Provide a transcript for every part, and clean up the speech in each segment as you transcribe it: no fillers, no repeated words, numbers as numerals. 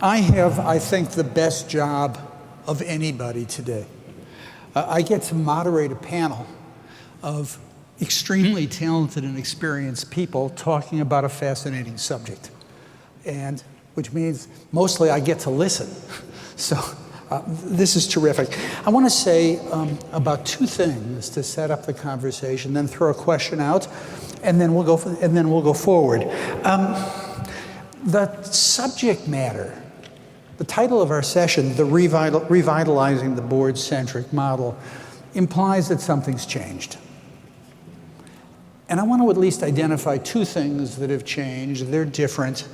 I have, I think, the best job of anybody today. I get to moderate a panel of extremely talented and experienced people talking about a fascinating subject, and which means mostly I get to listen. So this is terrific. I want to say about two things to set up the conversation, then throw a question out, and then we'll go forward. The subject matter, the title of our session, the Revitalizing the Board-Centric Model, implies that something's changed. And I want to at least identify two things that have changed. They're different,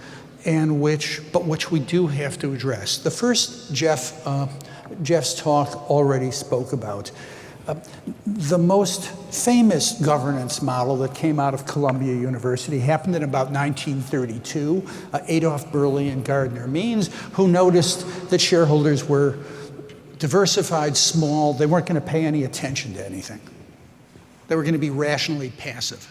and which we do have to address. The first, Jeff's talk already spoke about. The most famous governance model that came out of Columbia University happened in about 1932. Adolf Berle and Gardner Means, who noticed that shareholders were diversified, small. They weren't going to pay any attention to anything. They were going to be rationally passive.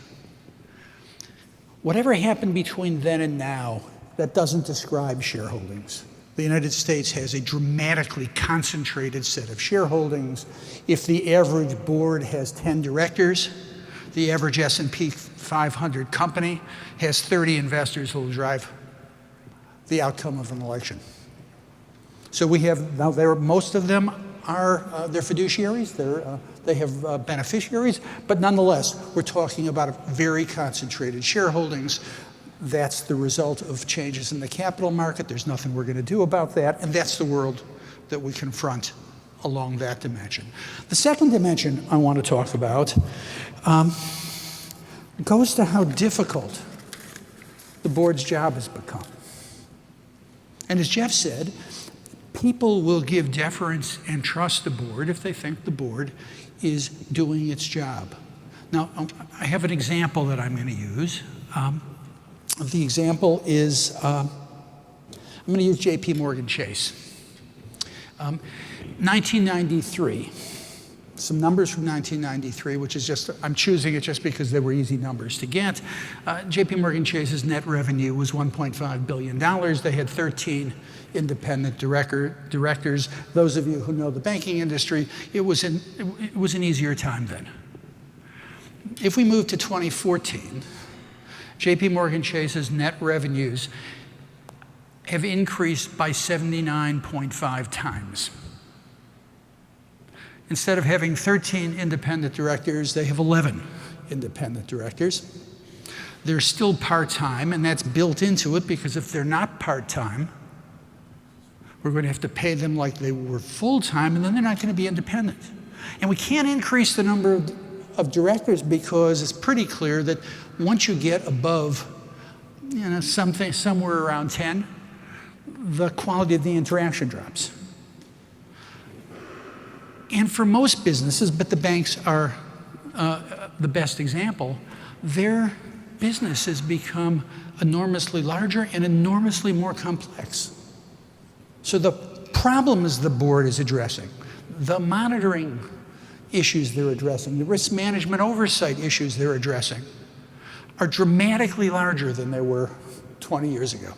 Whatever happened between then and now, that doesn't describe shareholdings. The United States has a dramatically concentrated set of shareholdings. If the average board has 10 directors, the average S&P 500 company has 30 investors who will drive the outcome of an election. So we have, now most of them are, they're fiduciaries, they have beneficiaries, but nonetheless, we're talking about very concentrated shareholdings. That's the result of changes in the capital market. There's nothing we're going to do about that, and that's the world that we confront along that dimension. The second dimension I want to talk about goes to how difficult the board's job has become. And as Jeff said, people will give deference and trust the board if they think the board is doing its job. Now, I have an example that I'm going to use. The example is, I'm going to use JP Morgan Chase. 1993, some numbers from 1993, which is just, I'm choosing it just because they were easy numbers to get. JP Morgan Chase's net revenue was $1.5 billion. They had 13 independent directors. Those of you who know the banking industry, it was an easier time then. If we move to 2014, JP Morgan Chase's net revenues have increased by 79.5 times. Instead of having 13 independent directors, they have 11 independent directors. They're still part-time, and that's built into it, because if they're not part-time, we're going to have to pay them like they were full-time, and then they're not going to be independent. And we can't increase the number of directors because it's pretty clear that once you get above, somewhere around 10, the quality of the interaction drops. And for most businesses, but the banks are the best example, their business has become enormously larger and enormously more complex. So the problems the board is addressing, the monitoring issues they're addressing, the risk management oversight issues they're addressing, are dramatically larger than they were 20 years ago.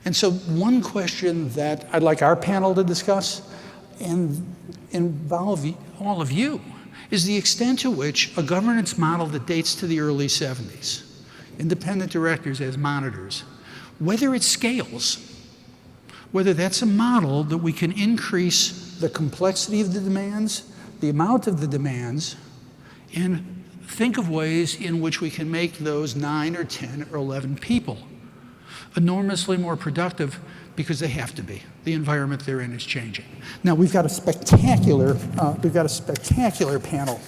And so one question that I'd like our panel to discuss and involve all of you is the extent to which a governance model that dates to the early 70s, independent directors as monitors, whether it scales, whether that's a model that we can increase the complexity of the demands, the amount of the demands, and think of ways in which we can make those 9 or 10 or 11 people enormously more productive, because they have to be. The environment they're in is changing. Now we've got a spectacular panel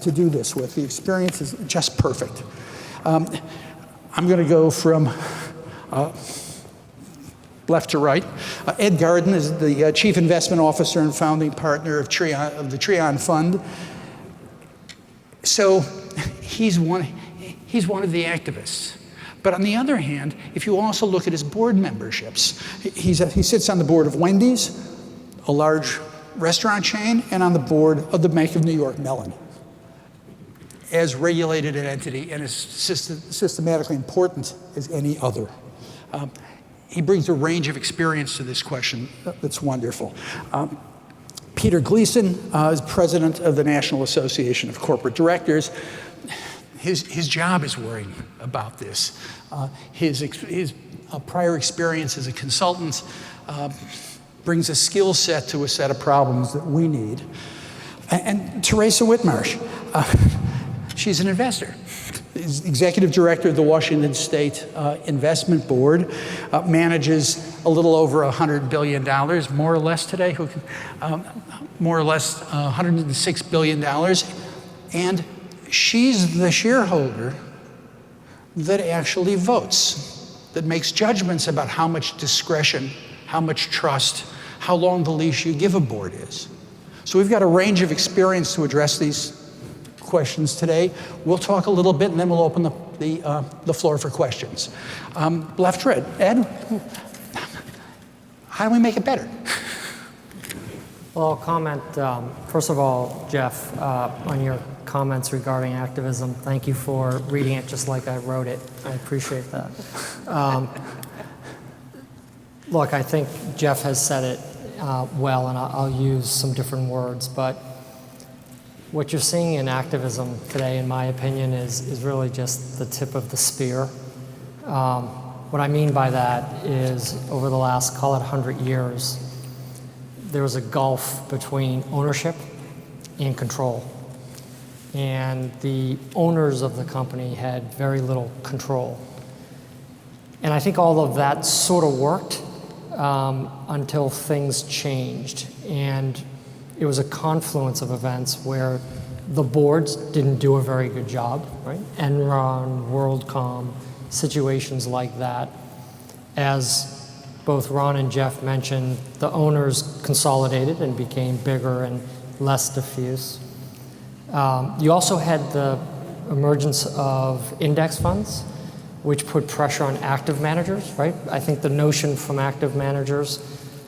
to do this with. The experience is just perfect. I'm going to go from left to right. Ed Garden is the Chief Investment Officer and founding partner of the Treon Fund. So he's one of the activists. But on the other hand, if you also look at his board memberships, he sits on the board of Wendy's, a large restaurant chain, and on the board of the Bank of New York Mellon, as regulated an entity and as systematically important as any other. he brings a range of experience to this question that's wonderful. Peter Gleason is president of the National Association of Corporate Directors. His job is worrying about this. His prior experience as a consultant brings a skill set to a set of problems that we need. And Theresa Whitmarsh, she's an investor. Executive director of the Washington State Investment Board, manages a little over $100 billion, more or less today, more or less $106 billion. And she's the shareholder that actually votes, that makes judgments about how much discretion, how much trust, how long the leash you give a board is. So we've got a range of experience to address these questions today. We'll talk a little bit, and then we'll open the floor for questions. Left to right. Ed, how do we make it better? Well, I'll comment, first of all, Jeff, on your comments regarding activism. Thank you for reading it just like I wrote it. I appreciate that. Look, I think Jeff has said it well, and I'll use some different words, but what you're seeing in activism today, in my opinion, is really just the tip of the spear. What I mean by that is over the last, call it 100 years, there was a gulf between ownership and control. And the owners of the company had very little control. And I think all of that sort of worked until things changed. And it was a confluence of events where the boards didn't do a very good job, right? Enron, WorldCom, situations like that. As both Ron and Jeff mentioned, the owners consolidated and became bigger and less diffuse. You also had the emergence of index funds, which put pressure on active managers, right? I think the notion from active managers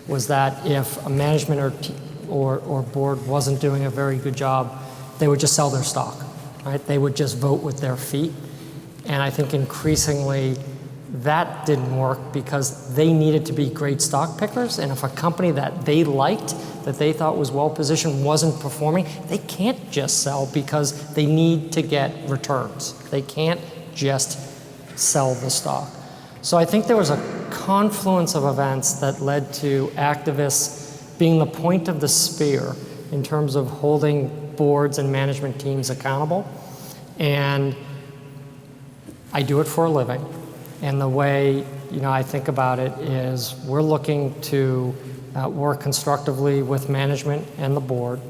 was that if a management or board wasn't doing a very good job, they would just sell their stock, right? They would just vote with their feet. And I think increasingly that didn't work because they needed to be great stock pickers. And if a company that they liked, that they thought was well positioned, wasn't performing, they can't just sell because they need to get returns. They can't just sell the stock. So I think there was a confluence of events that led to activists being the point of the spear in terms of holding boards and management teams accountable. And I do it for a living. And the way I think about it is we're looking to work constructively with management and the board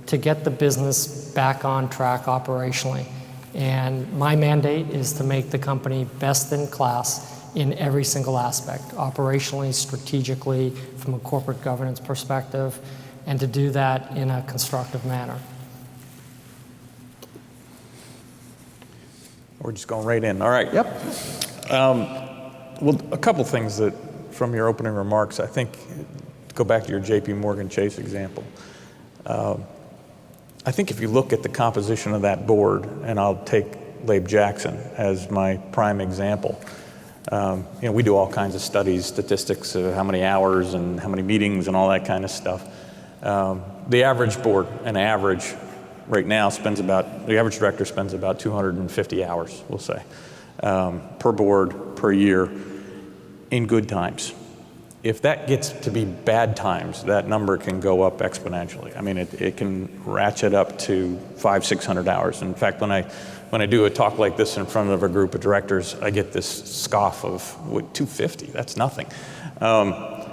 to get the business back on track operationally. And my mandate is to make the company best in class in every single aspect, operationally, strategically, from a corporate governance perspective, and to do that in a constructive manner. We're just going right in. All right. Yep. Well, a couple things that from your opening remarks, I think, go back to your JP Morgan Chase example. I think if you look at the composition of that board, and I'll take Labe Jackson as my prime example, we do all kinds of studies, statistics of how many hours and how many meetings and all that kind of stuff. The average board, right now the average director spends about 250 hours, we'll say, per board, per year, in good times. If that gets to be bad times, that number can go up exponentially. I mean, it can ratchet up to 500-600 hours. In fact, when I do a talk like this in front of a group of directors, I get this scoff of, what, 250? That's nothing.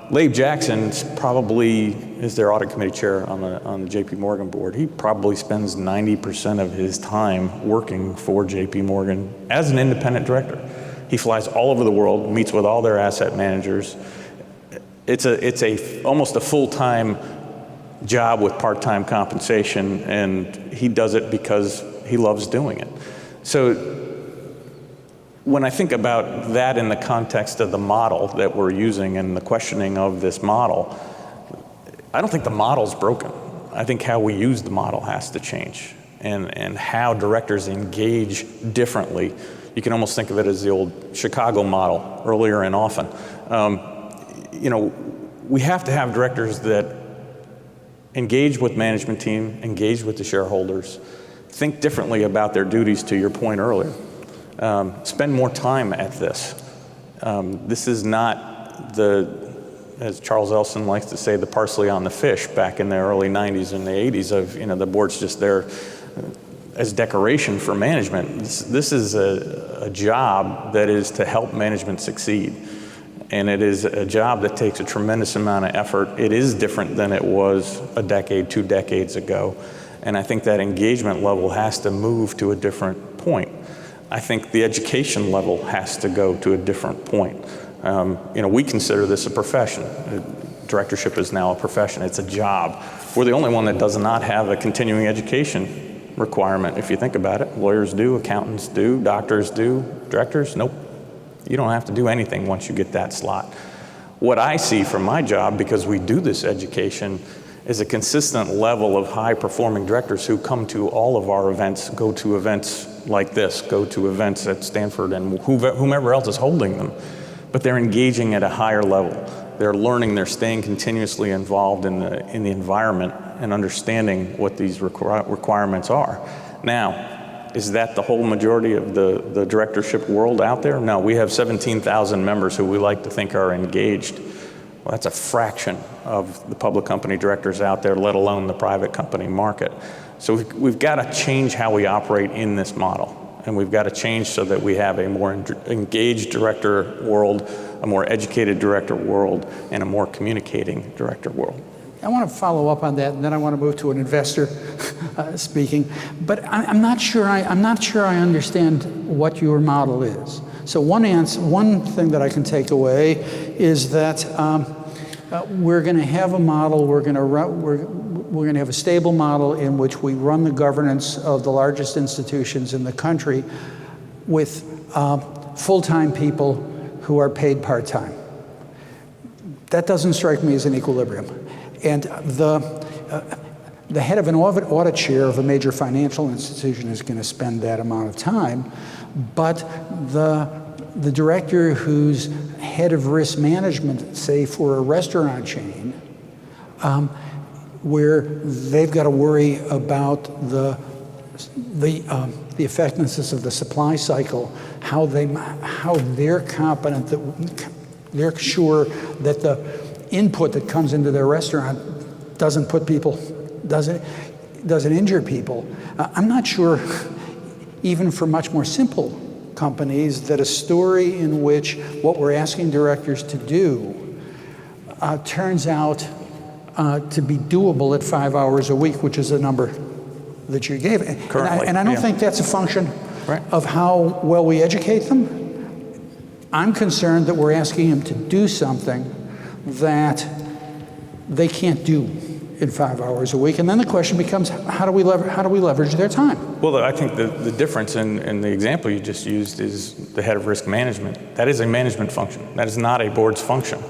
Labe Jackson probably is their audit committee chair on the JP Morgan board. He probably spends 90% of his time working for JP Morgan as an independent director. He flies all over the world, meets with all their asset managers. It's almost a full-time job with part-time compensation, and he does it because he loves doing it. So when I think about that in the context of the model that we're using and the questioning of this model, I don't think the model's broken. I think how we use the model has to change, and how directors engage differently You can almost think of it as the old Chicago model, earlier and often. We have to have directors that engage with management team, engage with the shareholders, think differently about their duties, to your point earlier. Spend more time at this. This is not as Charles Elson likes to say, the parsley on the fish back in the early 90s and the 80s of, the board's just there as decoration for management. This is a job that is to help management succeed. And it is a job that takes a tremendous amount of effort. It is different than it was a decade, 2 decades ago. And I think that engagement level has to move to a different point. I think the education level has to go to a different point. We consider this a profession. Directorship is now a profession. It's a job. We're the only one that does not have a continuing education requirement, if you think about it. Lawyers do, accountants do, doctors do, directors, nope. You don't have to do anything once you get that slot. What I see from my job, because we do this education, is a consistent level of high-performing directors who come to all of our events, go to events like this, go to events at Stanford and whomever else is holding them. But they're engaging at a higher level. They're learning, they're staying continuously involved in the environment and understanding what these requirements are. Now, is that the whole majority of the directorship world out there? No, we have 17,000 members who we like to think are engaged. Well, that's a fraction of the public company directors out there, let alone the private company market. So we've got to change how we operate in this model. And we've got to change so that we have a more engaged director world, a more educated director world, and a more communicating director world. I want to follow up on that, and then I want to move to an investor speaking. But I'm not sure I understand what your model is. So one thing that I can take away is that we're going to have a model. We're going to have a stable model in which we run the governance of the largest institutions in the country with full-time people who are paid part-time. That doesn't strike me as an equilibrium. And the head of an audit chair of a major financial institution is going to spend that amount of time, but the director who's head of risk management, say for a restaurant chain, where they've got to worry about the effectiveness of the supply cycle, how they're competent, that they're sure that the input that comes into their restaurant doesn't injure people. I'm not sure, even for much more simple companies, that a story in which what we're asking directors to do turns out to be doable at 5 hours a week, which is a number that you gave. Currently, and I don't think that's a function of how well we educate them. I'm concerned that we're asking them to do something that they can't do in 5 hours a week. And then the question becomes, how do we leverage their time? Well, I think the difference in the example you just used is the head of risk management. That is a management function. That is not a board's function,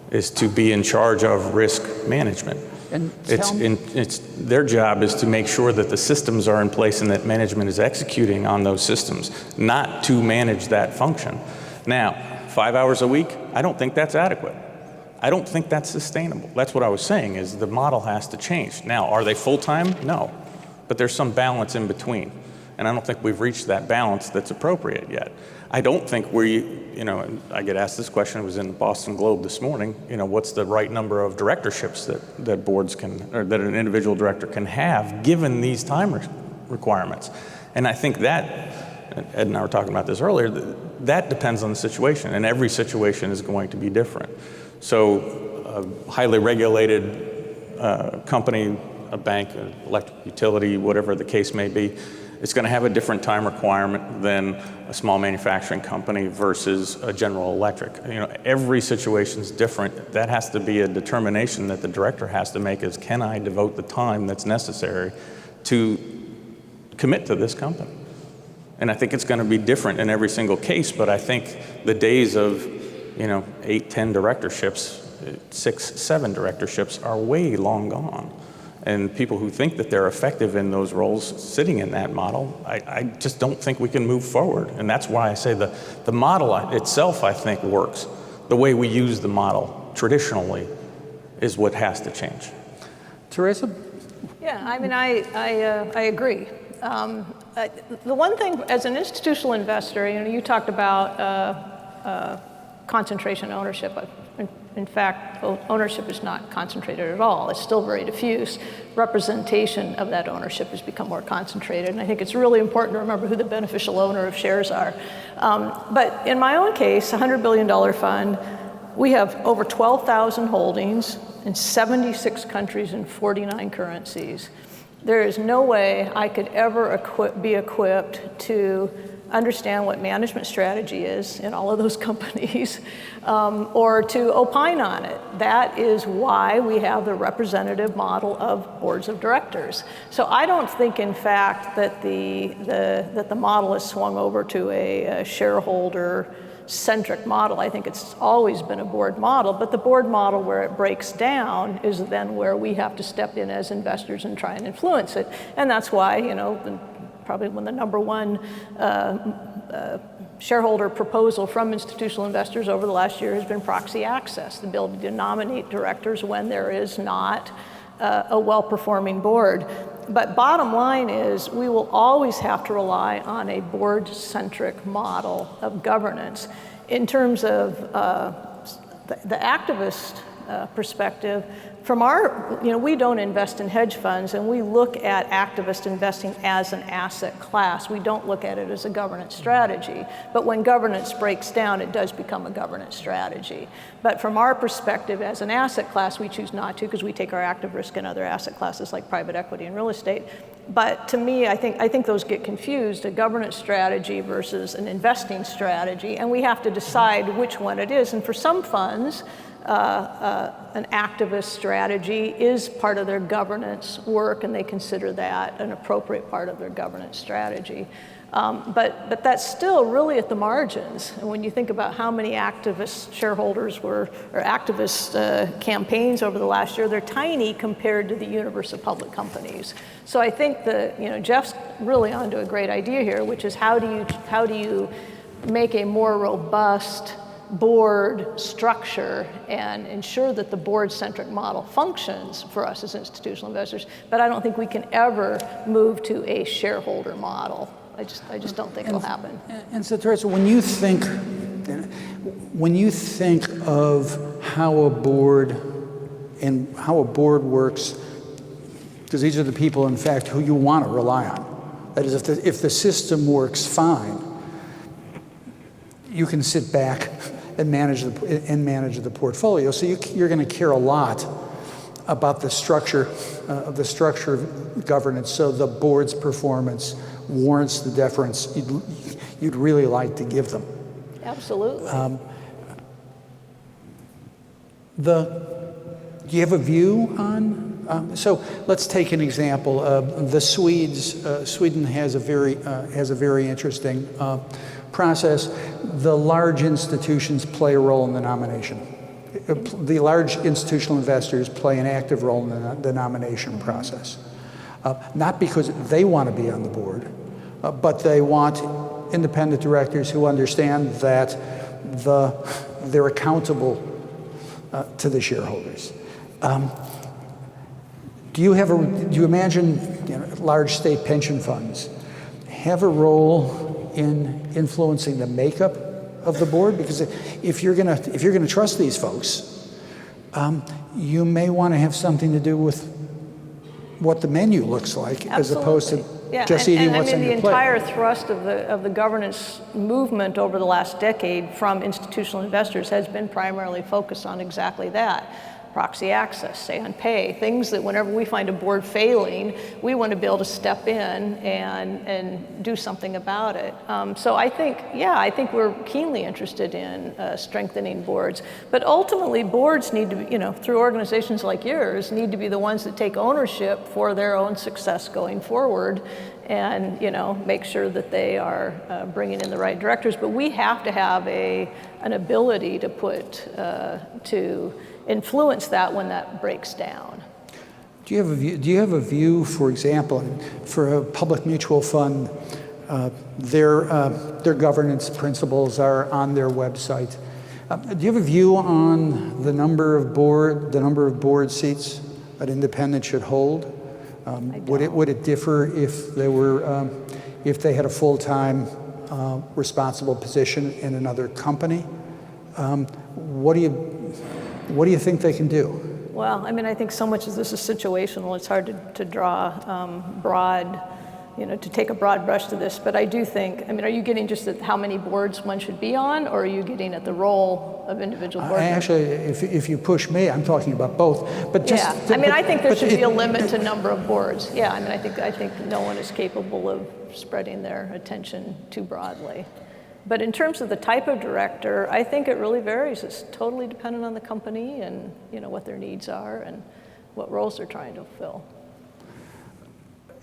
is to be in charge of risk management. And it's their job is to make sure that the systems are in place and that management is executing on those systems, not to manage that function. Now, 5 hours a week, I don't think that's adequate. I don't think that's sustainable. That's what I was saying, is the model has to change. Now, are they full-time? No. But there's some balance in between. And I don't think we've reached that balance that's appropriate yet. I don't think I get asked this question, it was in the Boston Globe this morning, what's the right number of directorships that boards can, or that an individual director can have given these time requirements. And I think that, Ed and I were talking about this earlier, that depends on the situation, and every situation is going to be different. So a highly regulated company, a bank, an electric utility, whatever the case may be, it's going to have a different time requirement than a small manufacturing company versus a General Electric. Every situation is different. That has to be a determination that the director has to make, is can I devote the time that's necessary to commit to this company? And I think it's going to be different in every single case, but I think the days of 8, 10 directorships, 6, 7 directorships are way long gone. and people who think that they're effective in those roles sitting in that model, I just don't think we can move forward. And that's why I say the model itself, I think, works. The way we use the model traditionally is what has to change. Theresa? Yeah, I mean, I agree. The one thing, as an institutional investor, you talked about concentration ownership. In fact, ownership is not concentrated at all. It's still very diffuse. Representation of that ownership has become more concentrated, and I think it's really important to remember who the beneficial owner of shares are. But in my own case, a $100 billion fund, we have over 12,000 holdings in 76 countries and 49 currencies. There is no way I could ever be equipped to understand what management strategy is in all of those companies, or to opine on it. That is why we have the representative model of boards of directors. So I don't think, in fact, that the model has swung over to a shareholder-centric model. I think it's always been a board model, but the board model where it breaks down is then where we have to step in as investors and try and influence it. And that's why, probably when the number one shareholder proposal from institutional investors over the last year has been proxy access, the ability to nominate directors when there is not a well-performing board. But bottom line is we will always have to rely on a board-centric model of governance. In terms of the activist perspective, from our, we don't invest in hedge funds, and we look at activist investing as an asset class. We don't look at it as a governance strategy. But when governance breaks down, it does become a governance strategy. But from our perspective as an asset class, we choose not to because we take our active risk in other asset classes like private equity and real estate. But to me, I think those get confused, a governance strategy versus an investing strategy, and we have to decide which one it is. And for some funds, an activist strategy is part of their governance work, and they consider that an appropriate part of their governance strategy. But that's still really at the margins. And when you think about how many activist shareholders or activist campaigns over the last year, they're tiny compared to the universe of public companies. So I think that Jeff's really onto a great idea here, which is how do you make a more robust board structure and ensure that the board-centric model functions for us as institutional investors. But I don't think we can ever move to a shareholder model. I just don't think it'll happen. And so, Theresa, when you think of how a board works, because these are the people, in fact, who you want to rely on. That is, if the system works fine, you can sit back and manage the portfolio. So you're going to care a lot about the structure of governance. So the board's performance warrants the deference you'd really like to give them. Absolutely. Do you have a view on? So let's take an example. The Swedes. Sweden has a very interesting process. The large institutions play a role in the nomination. The large institutional investors play an active role in the nomination process. Not because they want to be on the board, but they want independent directors who understand that they're accountable to the shareholders. Do you imagine large state pension funds have a role in influencing the makeup of the board? Because if you're going to trust these folks, you may want to have something to do with what the menu looks like, as opposed to just eating what's on your plate. The entire thrust of the governance movement over the last decade from institutional investors has been primarily focused on exactly that. Proxy access, say on pay, things that whenever we find a board failing, we want to be able to step in and do something about it. So I think we're keenly interested in strengthening boards. But ultimately, boards need to be, through organizations like yours, need to be the ones that take ownership for their own success going forward and, make sure that they are bringing in the right directors. But we have to have an ability to influence that when that breaks down. Do you have a view, for example, for a public mutual fund, their governance principles are on their website. Do you have a view on the number of board seats an independent should hold? Would it differ if they had a full-time responsible position in another company? What do you think they can do? Well, I mean, I think so much of this is situational. It's hard to draw broad, to take a broad brush to this. But I do think, I mean, are you getting just at how many boards one should be on, or are you getting at the role of individual board members? Actually, if you push me, I'm talking about both. But just, yeah, I mean, I think there should be a limit to number of boards. Yeah, I mean, I think no one is capable of spreading their attention too broadly. But in terms of the type of director, I think it really varies. It's totally dependent on the company and what their needs are and what roles they're trying to fill.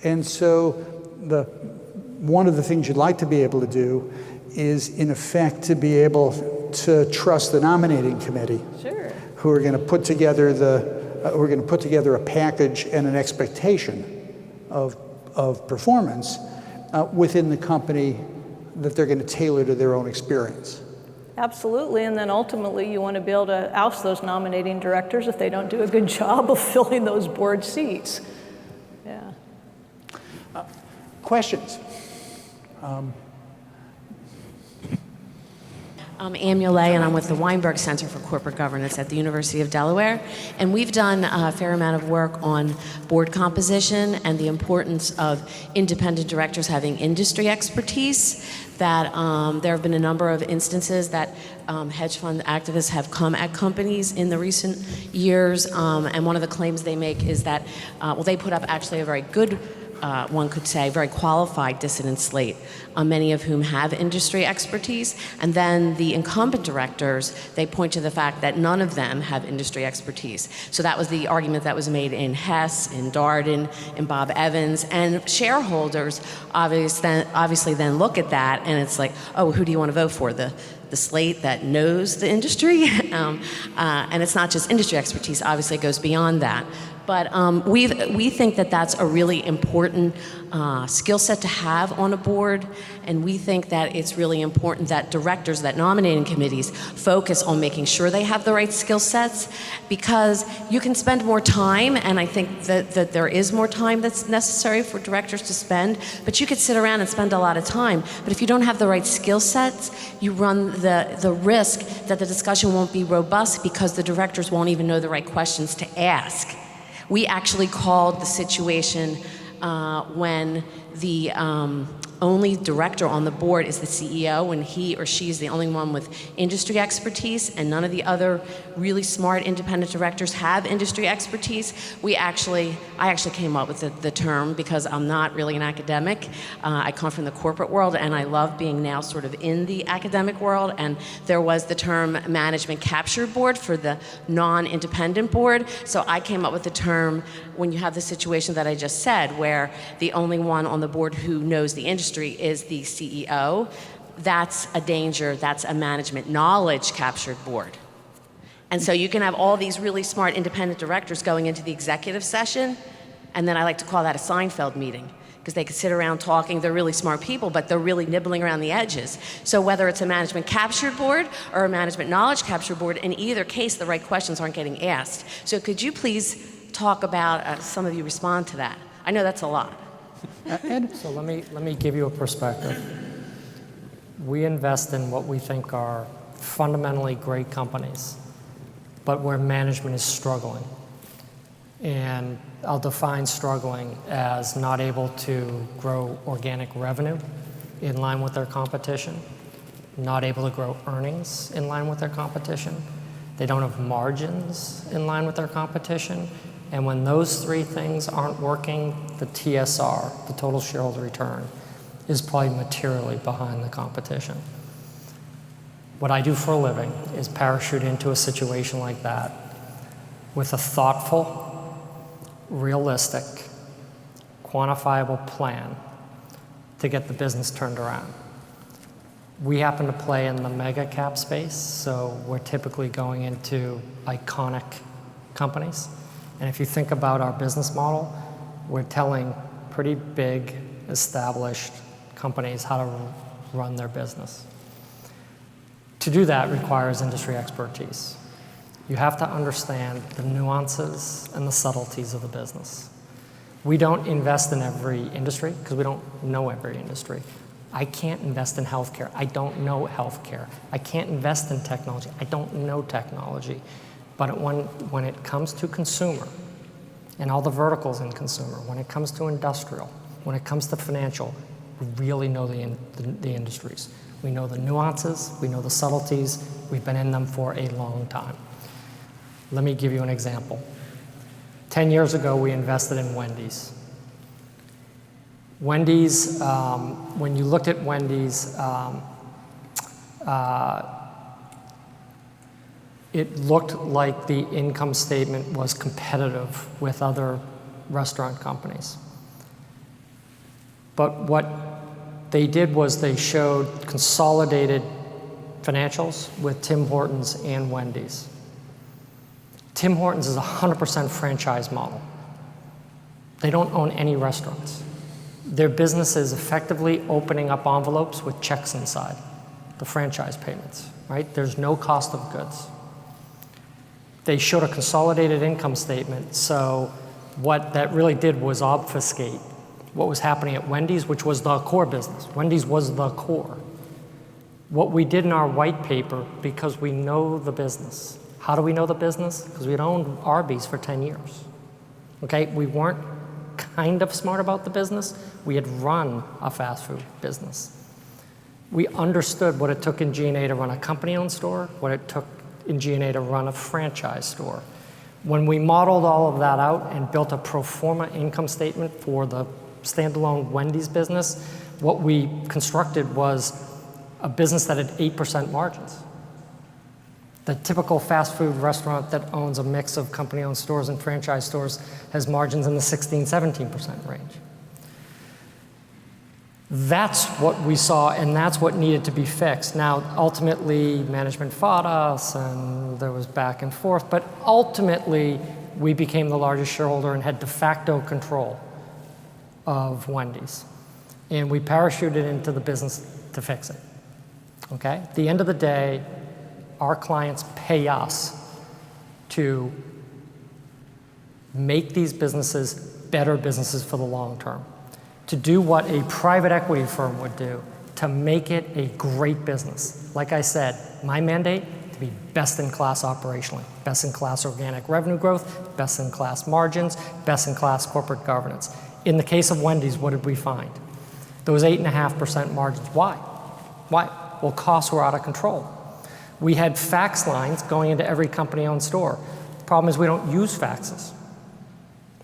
And so one of the things you'd like to be able to do is, in effect, to be able to trust the nominating committee, sure, who are going to put together a package and an expectation of performance within the company that they're going to tailor to their own experience. Absolutely, and then ultimately you want to be able to oust those nominating directors if they don't do a good job of filling those board seats. Yeah. Questions? I'm Ann Muley, and I'm with the Weinberg Center for Corporate Governance at the University of Delaware. And we've done a fair amount of work on board composition and the importance of independent directors having industry expertise. That there have been a number of instances that hedge fund activists have come at companies in the recent years, and one of the claims they make is that, they put up actually a very good, one could say, very qualified dissident slate, many of whom have industry expertise. And then the incumbent directors, they point to the fact that none of them have industry expertise. So that was the argument that was made in Hess, in Darden, in Bob Evans. And shareholders obviously then look at that and it's like, oh, who do you want to vote for? The slate that knows the industry? And it's not just industry expertise, obviously it goes beyond that. But we think that that's a really important skill set to have on a board, and we think that it's really important that directors, that nominating committees, focus on making sure they have the right skill sets, because you can spend more time, and I think that there is more time that's necessary for directors to spend, but you could sit around and spend a lot of time. But if you don't have the right skill sets, you run the risk that the discussion won't be robust because the directors won't even know the right questions to ask. We actually called the situation when the only director on the board is the CEO, when he or she is the only one with industry expertise, and none of the other really smart independent directors have industry expertise. I actually came up with the term because I'm not really an academic. I come from the corporate world, and I love being now sort of in the academic world, and there was the term management capture board for the non-independent board. So I came up with the term when you have the situation that I just said, where the only one on the board who knows the industry is the CEO. That's a danger. That's a management knowledge captured board. And so you can have all these really smart independent directors going into the executive session, and then I like to call that a Seinfeld meeting, because they could sit around talking. They're really smart people, but they're really nibbling around the edges. So whether it's a management captured board or a management knowledge captured board, in either case, the right questions aren't getting asked. So could you please talk about, some of you respond to that? I know that's a lot. Ed? So let me give you a perspective. We invest in what we think are fundamentally great companies, but where management is struggling. And I'll define struggling as not able to grow organic revenue in line with their competition, not able to grow earnings in line with their competition. They don't have margins in line with their competition. And when those three things aren't working, the TSR, the total shareholder return, is probably materially behind the competition. What I do for a living is parachute into a situation like that with a thoughtful, realistic, quantifiable plan to get the business turned around. We happen to play in the mega cap space, so we're typically going into iconic companies. And if you think about our business model, we're telling pretty big, established companies how to run their business. To do that requires industry expertise. You have to understand the nuances and the subtleties of the business. We don't invest in every industry because we don't know every industry. I can't invest in healthcare. I don't know healthcare. I can't invest in technology. I don't know technology. But when it comes to consumer and all the verticals in consumer, when it comes to industrial, when it comes to financial, we really know the industries. We know the nuances, we know the subtleties, we've been in them for a long time. Let me give you an example. 10 years ago, we invested in Wendy's. Wendy's, when you looked at Wendy's, it looked like the income statement was competitive with other restaurant companies. But what they did was they showed consolidated financials with Tim Hortons and Wendy's. Tim Hortons is a 100% franchise model. They don't own any restaurants. Their business is effectively opening up envelopes with checks inside, the franchise payments, right? There's no cost of goods. They showed a consolidated income statement, so what that really did was obfuscate what was happening at Wendy's, which was the core business. Wendy's was the core. What we did in our white paper, because we know the business. How do we know the business? Because we'd owned Arby's for 10 years. Okay, we weren't kind of smart about the business. We had run a fast food business. We understood what it took in G&A to run a company-owned store, what it took in G&A to run a franchise store. When we modeled all of that out and built a pro forma income statement for the standalone Wendy's business, what we constructed was a business that had 8% margins. The typical fast food restaurant that owns a mix of company-owned stores and franchise stores has margins in the 16, 17% range. That's what we saw, and that's what needed to be fixed. Now, ultimately, management fought us, and there was back and forth, but ultimately, we became the largest shareholder and had de facto control of Wendy's. And we parachuted into the business to fix it, okay? At the end of the day, our clients pay us to make these businesses better businesses for the long term, to do what a private equity firm would do, to make it a great business. Like I said, my mandate, to be best in class operationally, best in class organic revenue growth, best in class margins, best in class corporate governance. In the case of Wendy's, what did we find? Those 8.5% margins. Why? Why? Well, costs were out of control. We had fax lines going into every company-owned store. The problem is we don't use faxes.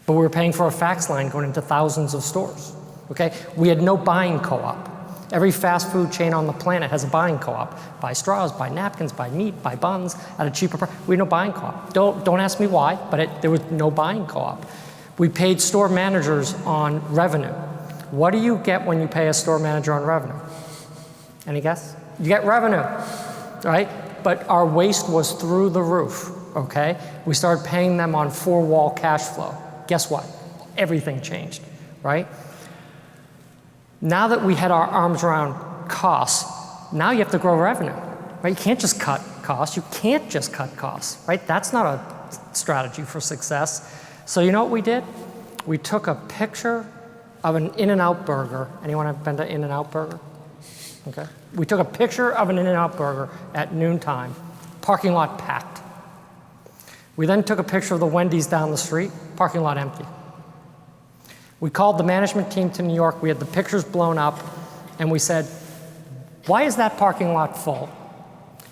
But we were paying for a fax line going into thousands of stores, okay? We had no buying co-op. Every fast food chain on the planet has a buying co-op. Buy straws, buy napkins, buy meat, buy buns at a cheaper price. We had no buying co-op. Don't ask me why, but there was no buying co-op. We paid store managers on revenue. What do you get when you pay a store manager on revenue? Any guess? You get revenue, right? But our waste was through the roof, okay? We started paying them on four-wall cash flow. Guess what? Everything changed, right? Now that we had our arms around costs, now you have to grow revenue, right? You can't just cut costs. You can't just cut costs, right? That's not a strategy for success. So you know what we did? We took a picture of an In-N-Out burger. Anyone have been to In-N-Out burger? Okay. We took a picture of an In-N-Out burger at noontime, parking lot packed. We then took a picture of the Wendy's down the street, parking lot empty. We called the management team to New York. We had the pictures blown up, and we said, why is that parking lot full?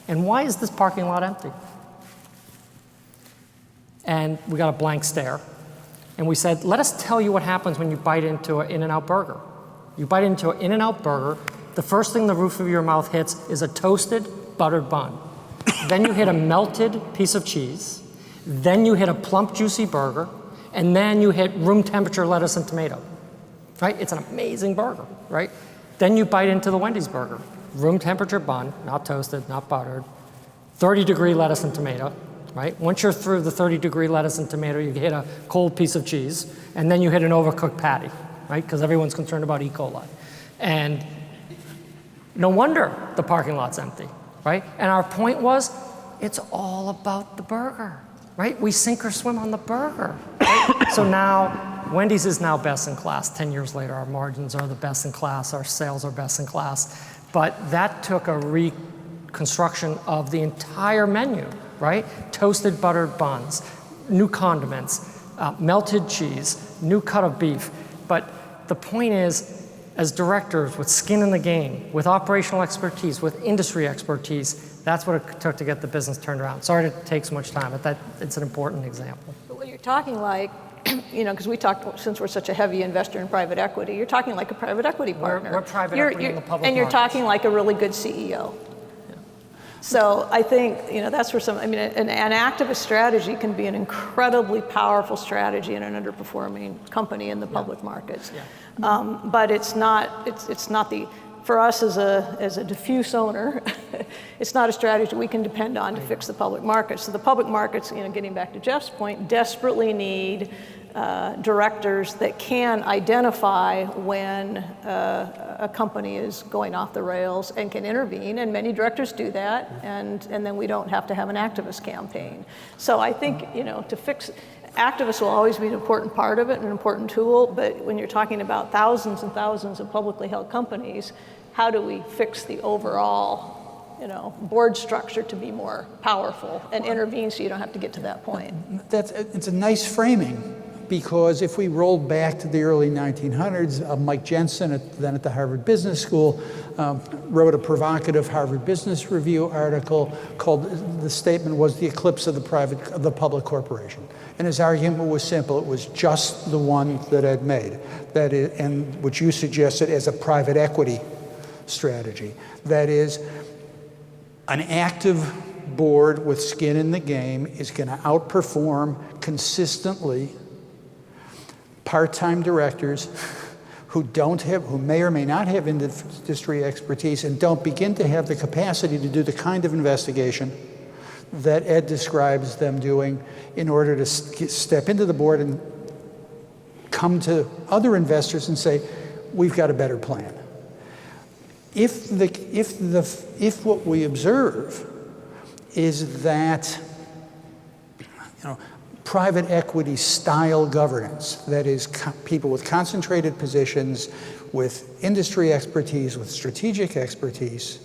And why is this parking lot empty? And we got a blank stare. And we said, let us tell you what happens when you bite into an In-N-Out burger. You bite into an In-N-Out burger, the first thing the roof of your mouth hits is a toasted, buttered bun. Then you hit a melted piece of cheese. Then you hit a plump, juicy burger. And then you hit room temperature lettuce and tomato, right? It's an amazing burger, right? Then you bite into the Wendy's burger. Room temperature bun, not toasted, not buttered. 30-degree lettuce and tomato. right? Once you're through the 30-degree lettuce and tomato, you hit a cold piece of cheese, and then you hit an overcooked patty, right? Because everyone's concerned about E. coli. And no wonder the parking lot's empty, right? And our point was, it's all about the burger, right? We sink or swim on the burger, right? So now, Wendy's is now best in class. 10 years later, our margins are the best in class, our sales are best in class. But that took a reconstruction of the entire menu, right? Toasted buttered buns, new condiments, melted cheese, new cut of beef. But the point is, as directors with skin in the game, with operational expertise, with industry expertise, that's what it took to get the business turned around. Sorry to take so much time, but it's an important example. But what you're talking like, because we talked, since we're such a heavy investor in private equity, you're talking like a private equity partner. We're private equity in the public and you're markets. talking like a really good CEO. So I think, that's where an activist strategy can be an incredibly powerful strategy in an underperforming company in the public markets. But it's not the, for us as a diffuse owner, it's not a strategy we can depend on to fix the public markets. So the public markets, getting back to Jeff's point, desperately need directors that can identify when a company is going off the rails and can intervene, and many directors do that, and then we don't have to have an activist campaign. So I think, to fix, activists will always be an important part of it, an important tool, but when you're talking about thousands and thousands of publicly held companies, how do we fix the overall board structure to be more powerful and intervene so you don't have to get to that point? It's a nice framing, because if we roll back to the early 1900s, Mike Jensen, then at the Harvard Business School, wrote a provocative Harvard Business Review article called, the statement was the eclipse of the public corporation. And his argument was simple. It was just the one that Ed made, that is, and which you suggested as a private equity strategy. That is, an active board with skin in the game is going to outperform consistently part-time directors who may or may not have industry expertise and don't begin to have the capacity to do the kind of investigation that Ed describes them doing in order to step into the board and come to other investors and say, we've got a better plan. If what we observe is that private equity style governance, that is people with concentrated positions, with industry expertise, with strategic expertise,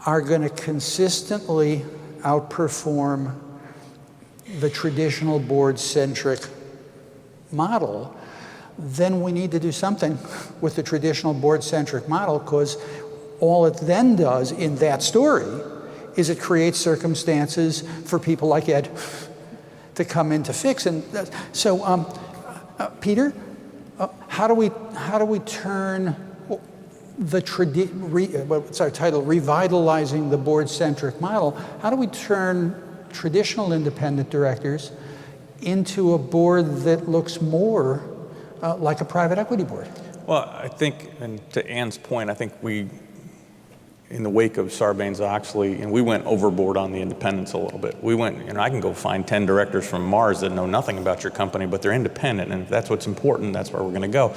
are going to consistently outperform the traditional board-centric model, then we need to do something with the traditional board-centric model, because all it then does in that story is it creates circumstances for people like Ed to come in to fix. And so, Peter, how do we turn what's our title, Revitalizing the Board-Centric Model? How do we turn traditional independent directors into a board that looks more like a private equity board? Well, I think, and to Ann's point, I think in the wake of Sarbanes-Oxley, and we went overboard on the independence a little bit. We went, I can go find 10 directors from Mars that know nothing about your company, but they're independent, and if that's what's important, that's where we're going to go.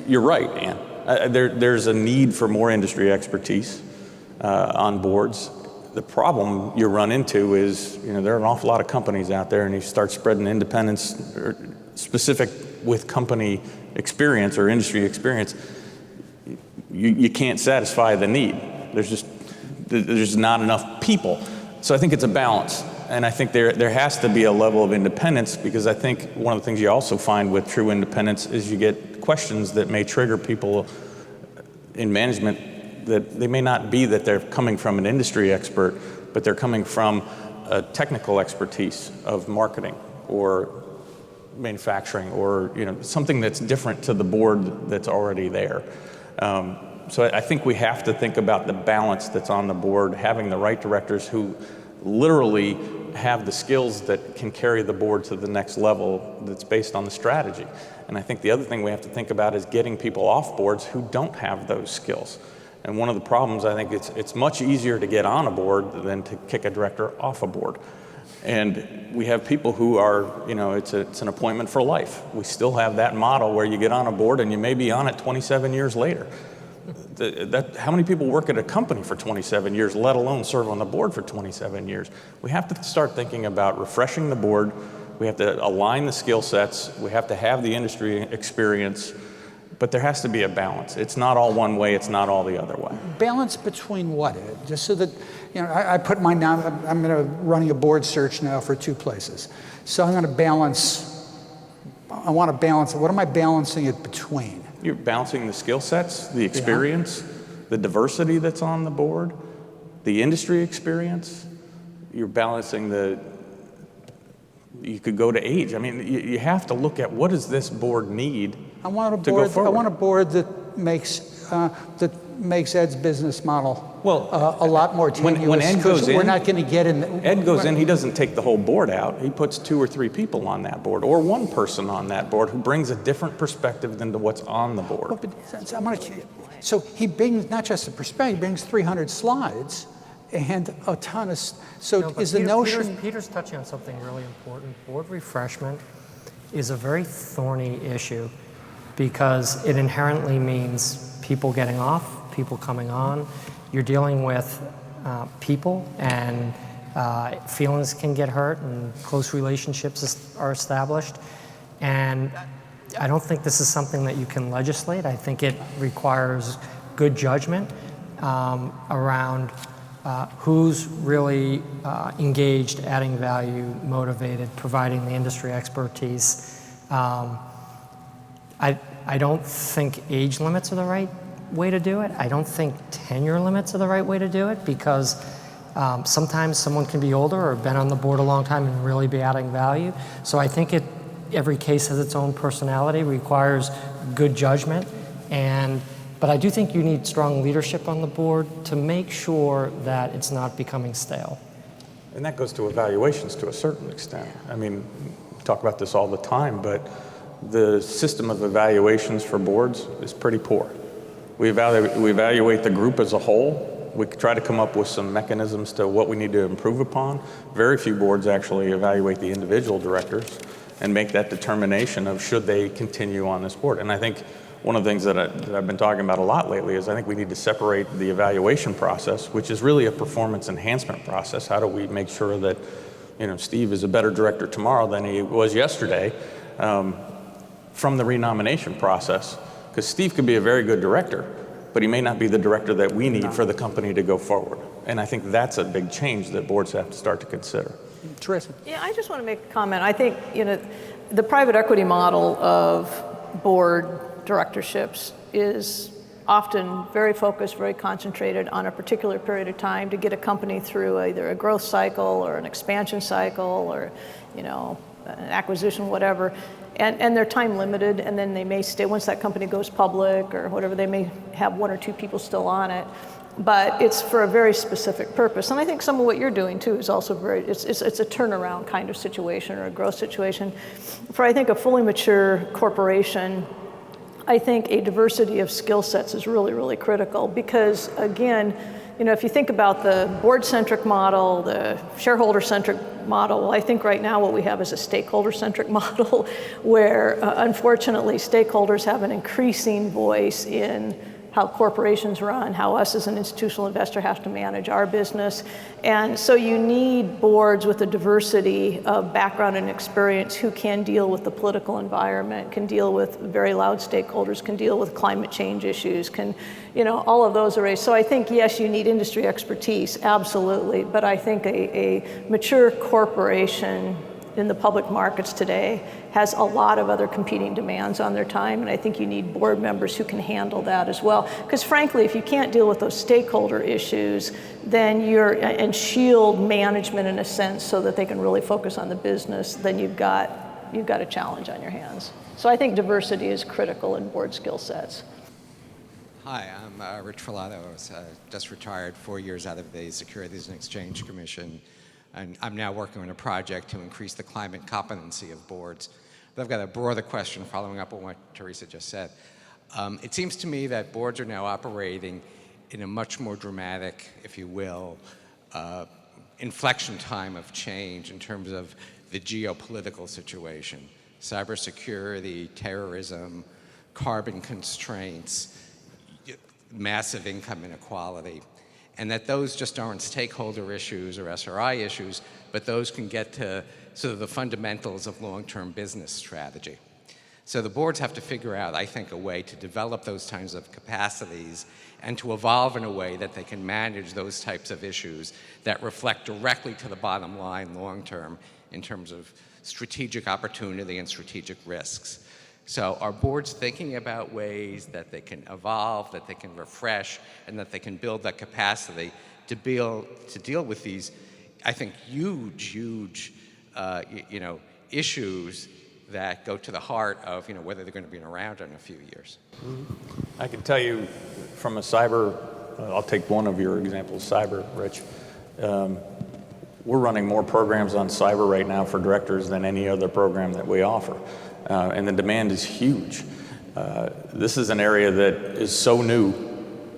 You're right, Ann. There's a need for more industry expertise on boards. The problem you run into is, there are an awful lot of companies out there, and you start spreading independence specific with company experience or industry experience, you can't satisfy the need. There's not enough people. So I think it's a balance. And I think there has to be a level of independence, because I think one of the things you also find with true independence is you get questions that may trigger people in management that they may not be that they're coming from an industry expert, but they're coming from a technical expertise of marketing or manufacturing or something that's different to the board that's already there. So I think we have to think about the balance that's on the board, having the right directors who literally have the skills that can carry the board to the next level that's based on the strategy. And I think the other thing we have to think about is getting people off boards who don't have those skills. And one of the problems, I think it's much easier to get on a board than to kick a director off a board. And we have people who are, it's an appointment for life. We still have that model where you get on a board and you may be on it 27 years later. How many people work at a company for 27 years, let alone serve on the board for 27 years? We have to start thinking about refreshing the board. We have to align the skill sets. We have to have the industry experience, but there has to be a balance. It's not all one way, it's not all the other way. Balance between what, Ed? Just so that, I put mine down, I'm running a board search now for 2 places. So I'm going to balance, I want to balance, what am I balancing it between? You're balancing the skill sets, the experience, the diversity that's on the board, the industry experience. You're balancing you could go to age. I mean, you have to look at what does this board need to go forward. I want a board that makes Ed's business model a lot more tenuous. When Ed goes in, we're not going to get in. Ed goes in, he doesn't take the whole board out. He puts 2 or 3 people on that board, or 1 person on that board who brings a different perspective than to what's on the board. So he brings not just a perspective, he brings 300 slides and a ton of. Peter's touching on something really important. Board refreshment is a very thorny issue because it inherently means people getting off, people coming on. You're dealing with people, and feelings can get hurt, and close relationships are established. And I don't think this is something that you can legislate. I think it requires good judgment around who's really engaged, adding value, motivated, providing the industry expertise. I don't think age limits are the right way to do it. I don't think tenure limits are the right way to do it, because sometimes someone can be older or been on the board a long time and really be adding value. So I think every case has its own personality, requires good judgment, but I do think you need strong leadership on the board to make sure that it's not becoming stale. And that goes to evaluations to a certain extent. I mean, we talk about this all the time, but the system of evaluations for boards is pretty poor. We evaluate the group as a whole. We try to come up with some mechanisms to what we need to improve upon. Very few boards actually evaluate the individual directors and make that determination of should they continue on this board. And I think one of the things that I've been talking about a lot lately is I think we need to separate the evaluation process, which is really a performance enhancement process. How do we make sure that Steve is a better director tomorrow than he was yesterday, from the renomination process? Because Steve could be a very good director, but he may not be the director that we need for the company to go forward. And I think that's a big change that boards have to start to consider. Theresa. Yeah, I just want to make a comment. I think, the private equity model of board directorships is often very focused, very concentrated on a particular period of time to get a company through either a growth cycle or an expansion cycle or, an acquisition, whatever. And they're time limited, and then they may stay, once that company goes public or whatever, they may have 1 or 2 people still on it. But it's for a very specific purpose. And I think some of what you're doing too is also it's a turnaround kind of situation or a growth situation. For I think a fully mature corporation, I think a diversity of skill sets is really, really critical, because again, if you think about the board-centric model, the shareholder-centric model, well, I think right now what we have is a stakeholder-centric model where, unfortunately, stakeholders have an increasing voice in how corporations run, how us as an institutional investor have to manage our business. And so you need boards with a diversity of background and experience who can deal with the political environment, can deal with very loud stakeholders, can deal with climate change issues, all of those are. So I think, yes, you need industry expertise, absolutely, but I think a mature corporation in the public markets today has a lot of other competing demands on their time, and I think you need board members who can handle that as well. Because frankly, if you can't deal with those stakeholder issues, then and shield management in a sense so that they can really focus on the business, then you've got a challenge on your hands. So I think diversity is critical in board skill sets. Hi, I'm Rich Filato. I was just retired 4 years out of the Securities and Exchange Commission. And I'm now working on a project to increase the climate competency of boards. But I've got a broader question following up on what Theresa just said. It seems to me that boards are now operating in a much more dramatic, if you will, inflection time of change in terms of the geopolitical situation, cybersecurity, terrorism, carbon constraints, massive income inequality, and that those just aren't stakeholder issues or SRI issues, but those can get to sort of the fundamentals of long-term business strategy. So the boards have to figure out, I think, a way to develop those kinds of capacities and to evolve in a way that they can manage those types of issues that reflect directly to the bottom line long-term in terms of strategic opportunity and strategic risks. So are boards thinking about ways that they can evolve, that they can refresh, and that they can build that capacity to deal with these, I think, huge issues that go to the heart of whether they're going to be around in a few years? I can tell you from a cyber, I'll take one of your examples, cyber, Rich. We're running more programs on cyber right now for directors than any other program that we offer. And the demand is huge. This is an area that is so new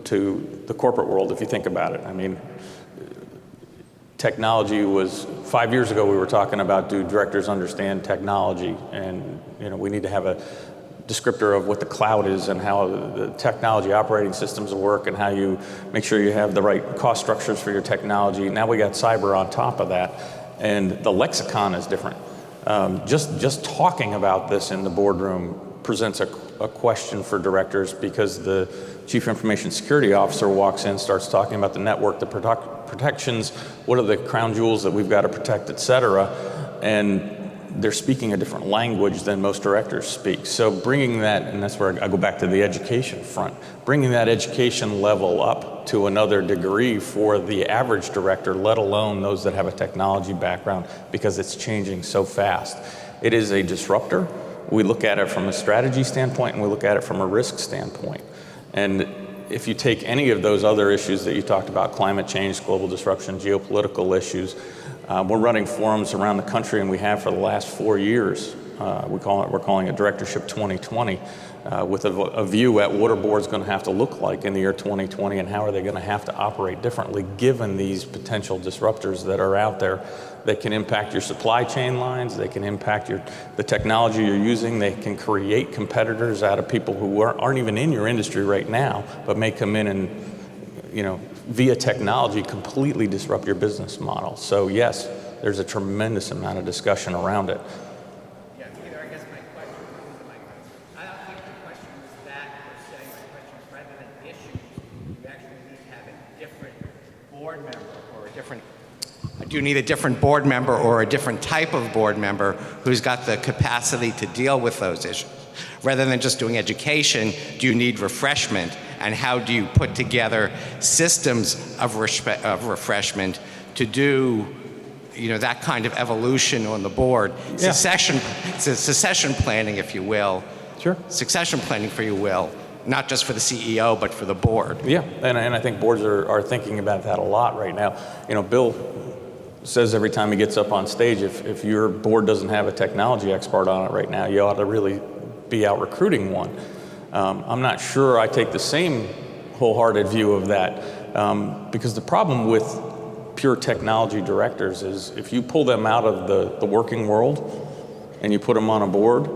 to the corporate world, if you think about it. I mean, technology was, 5 years ago we were talking about, do directors understand technology? And we need to have a descriptor of what the cloud is and how the technology operating systems work and how you make sure you have the right cost structures for your technology. Now we got cyber on top of that, and the lexicon is different. Just talking about this in the boardroom presents a question for directors, because the Chief Information Security Officer walks in, starts talking about the network, the protections, what are the crown jewels that we've got to protect, et cetera, and they're speaking a different language than most directors speak. So bringing that, and that's where I go back to the education front, bringing that education level up to another degree for the average director, let alone those that have a technology background, because it's changing so fast. It is a disruptor. We look at it from a strategy standpoint, and we look at it from a risk standpoint. And if you take any of those other issues that you talked about, climate change, global disruption, geopolitical issues, we're running forums around the country, and we have for the last 4 years. We're calling it Directorship 2020, with a view at what are boards going to have to look like in the year 2020, and how are they going to have to operate differently given these potential disruptors that are out there that can impact your supply chain lines, they can impact the technology you're using, they can create competitors out of people who aren't even in your industry right now, but may come in and, via technology completely disrupt your business model. So yes, there's a tremendous amount of discussion around it. Yeah, Peter, I guess my question I don't think the question was that per se. My question is, rather than issues, you actually need to have a different board member or a different. Do you need a different board member or a different type of board member who's got the capacity to deal with those issues? Rather than just doing education, do you need refreshment? And how do you put together systems of refreshment to do that kind of evolution on the board? Yeah. Succession planning, if you will. Sure. Succession planning, for you will, not just for the CEO, but for the board. Yeah, and I think boards are thinking about that a lot right now. Bill says every time he gets up on stage, if your board doesn't have a technology expert on it right now, you ought to really be out recruiting one. I'm not sure I take the same wholehearted view of that, because the problem with pure technology directors is if you pull them out of the working world and you put them on a board,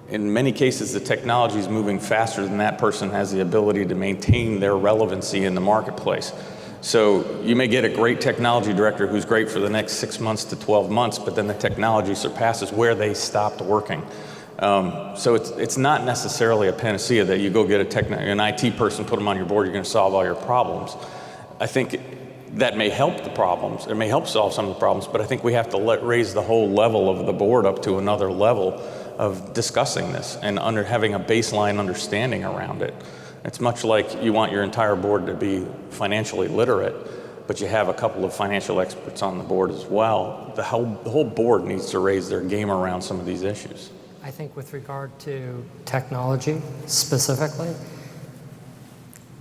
in many cases the technology is moving faster than that person has the ability to maintain their relevancy in the marketplace. So you may get a great technology director who's great for the next 6 months to 12 months, but then the technology surpasses where they stopped working. So it's not necessarily a panacea that you go get an IT person, put them on your board, you're going to solve all your problems. I think that may help the problems. It may help solve some of the problems, but I think we have to raise the whole level of the board up to another level of discussing this and having a baseline understanding around it. It's much like you want your entire board to be financially literate, but you have a couple of financial experts on the board as well. The whole board needs to raise their game around some of these issues. I think with regard to technology specifically,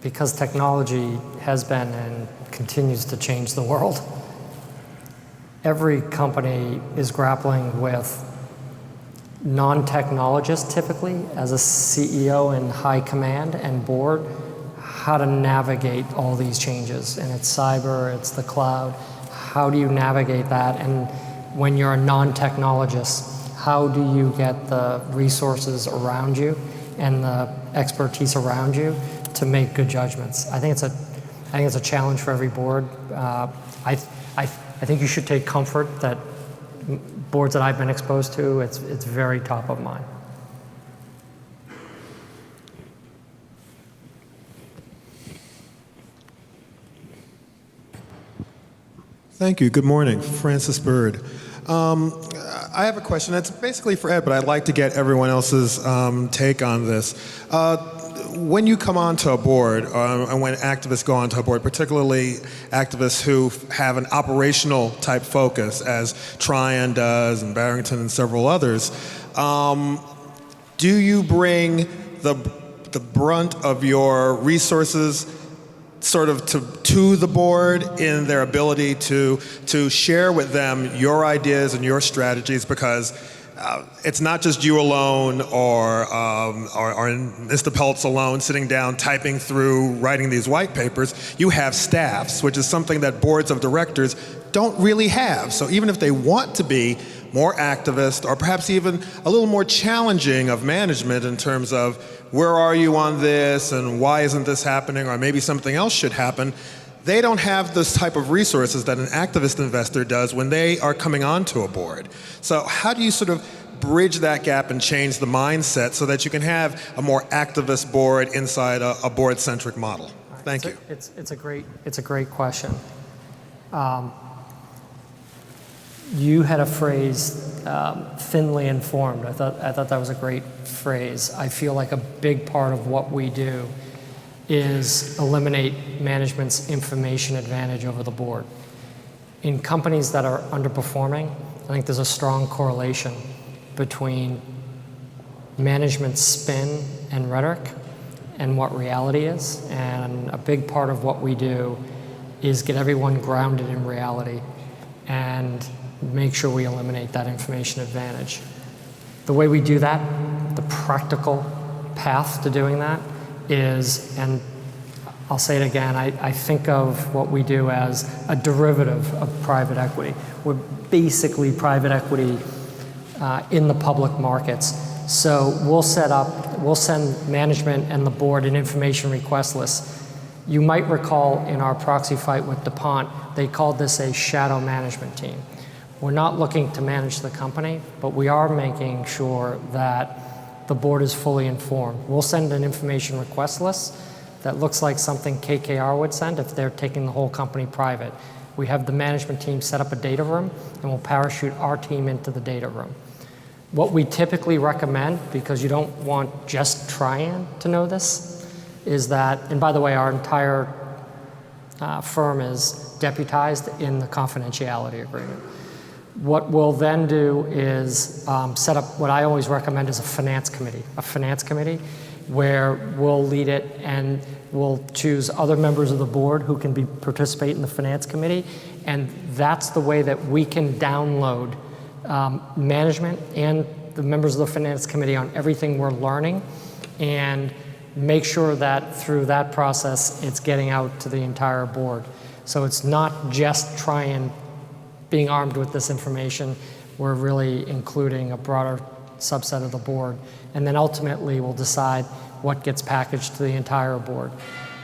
because technology has been and continues to change the world, every company is grappling with non-technologists typically as a CEO and high command and board, how to navigate all these changes. And it's cyber, it's the cloud. how do you navigate that? And when you're a non-technologist, how do you get the resources around you and the expertise around you to make good judgments? I think it's a challenge for every board. I think you should take comfort that boards that I've been exposed to, it's very top of mind. Thank you. Good morning. Francis Bird. I have a question that's basically for Ed, but I'd like to get everyone else's take on this. When you come onto a board, and when activists go onto a board, particularly activists who have an operational type focus, as Tryon does, and Barrington and several others, do you bring the brunt of your resources sort of to the board in their ability to share with them your ideas and your strategies? Because it's not just you alone or Mr. Peltz alone sitting down, typing through, writing these white papers. You have staffs, which is something that boards of directors don't really have. So even if they want to be more activist or perhaps even a little more challenging of management in terms of where are you on this and why isn't this happening, or maybe something else should happen, they don't have this type of resources that an activist investor does when they are coming onto a board. So how do you sort of bridge that gap and change the mindset so that you can have a more activist board inside a board-centric model? Thank you. It's a great question. You had a phrase, thinly informed. I thought that was a great phrase. I feel like a big part of what we do is eliminate management's information advantage over the board. In companies that are underperforming, I think there's a strong correlation between management spin and rhetoric and what reality is. And a big part of what we do is get everyone grounded in reality and make sure we eliminate that information advantage. The way we do that, the practical path to doing that is, and I'll say it again, I think of what we do as a derivative of private equity. We're basically private equity in the public markets. So we'll send management and the board an information request list. You might recall in our proxy fight with DuPont, they called this a shadow management team. We're not looking to manage the company, but we are making sure that the board is fully informed. We'll send an information request list that looks like something KKR would send if they're taking the whole company private. We have the management team set up a data room, and we'll parachute our team into the data room. What we typically recommend, because you don't want just Tryon to know this, is that, and by the way, our entire firm is deputized in the confidentiality agreement. What we'll then do is set up what I always recommend is a finance committee where we'll lead it and we'll choose other members of the board who can participate in the finance committee. And that's the way that we can download management and the members of the finance committee on everything we're learning and make sure that through that process it's getting out to the entire board. So it's not just Tryon being armed with this information, we're really including a broader subset of the board. And then ultimately we'll decide what gets packaged to the entire board.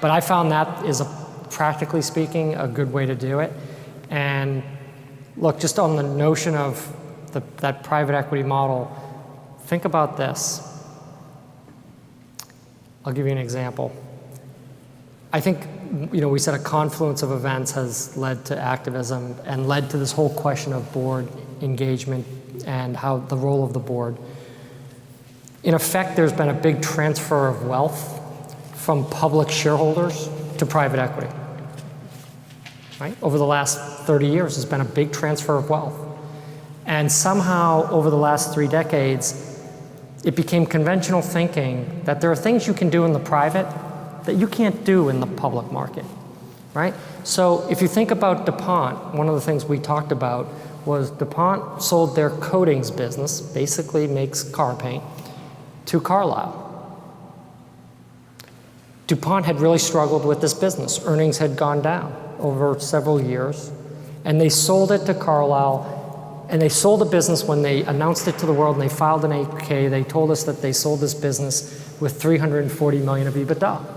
But I found that is, practically speaking, a good way to do it. And look, just on the notion of that private equity model, think about this. I'll give you an example. I think, we said a confluence of events has led to activism and led to this whole question of board engagement and how the role of the board. In effect, there's been a big transfer of wealth from public shareholders to private equity. Right? Over the last 30 years, there's been a big transfer of wealth. And somehow, over the last 3 decades, it became conventional thinking that there are things you can do in the private that you can't do in the public market, right? So if you think about DuPont, one of the things we talked about was DuPont sold their coatings business, basically makes car paint, to Carlyle. DuPont had really struggled with this business. Earnings had gone down over several years. And they sold it to Carlyle, and they sold the business when they announced it to the world and they filed an 8K. They told us that they sold this business with $340 million of EBITDA.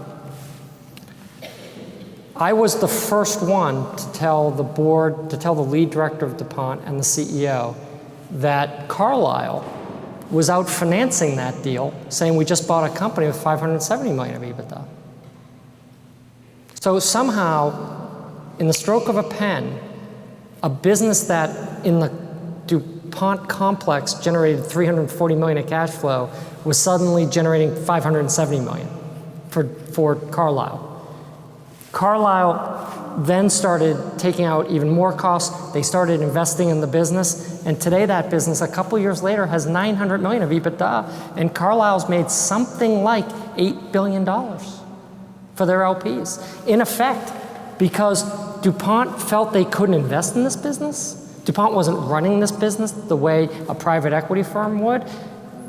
I was the first one to tell the board, to tell the lead director of DuPont and the CEO that Carlyle was out financing that deal, saying we just bought a company with $570 million of EBITDA. So somehow, in the stroke of a pen, a business that in the DuPont complex generated $340 million of cash flow was suddenly generating $570 million for Carlyle. Carlyle then started taking out even more costs. They started investing in the business, and today that business, a couple years later, has $900 million of EBITDA, and Carlyle's made something like $8 billion for their LPs. In effect, because DuPont felt they couldn't invest in this business, DuPont wasn't running this business the way a private equity firm would,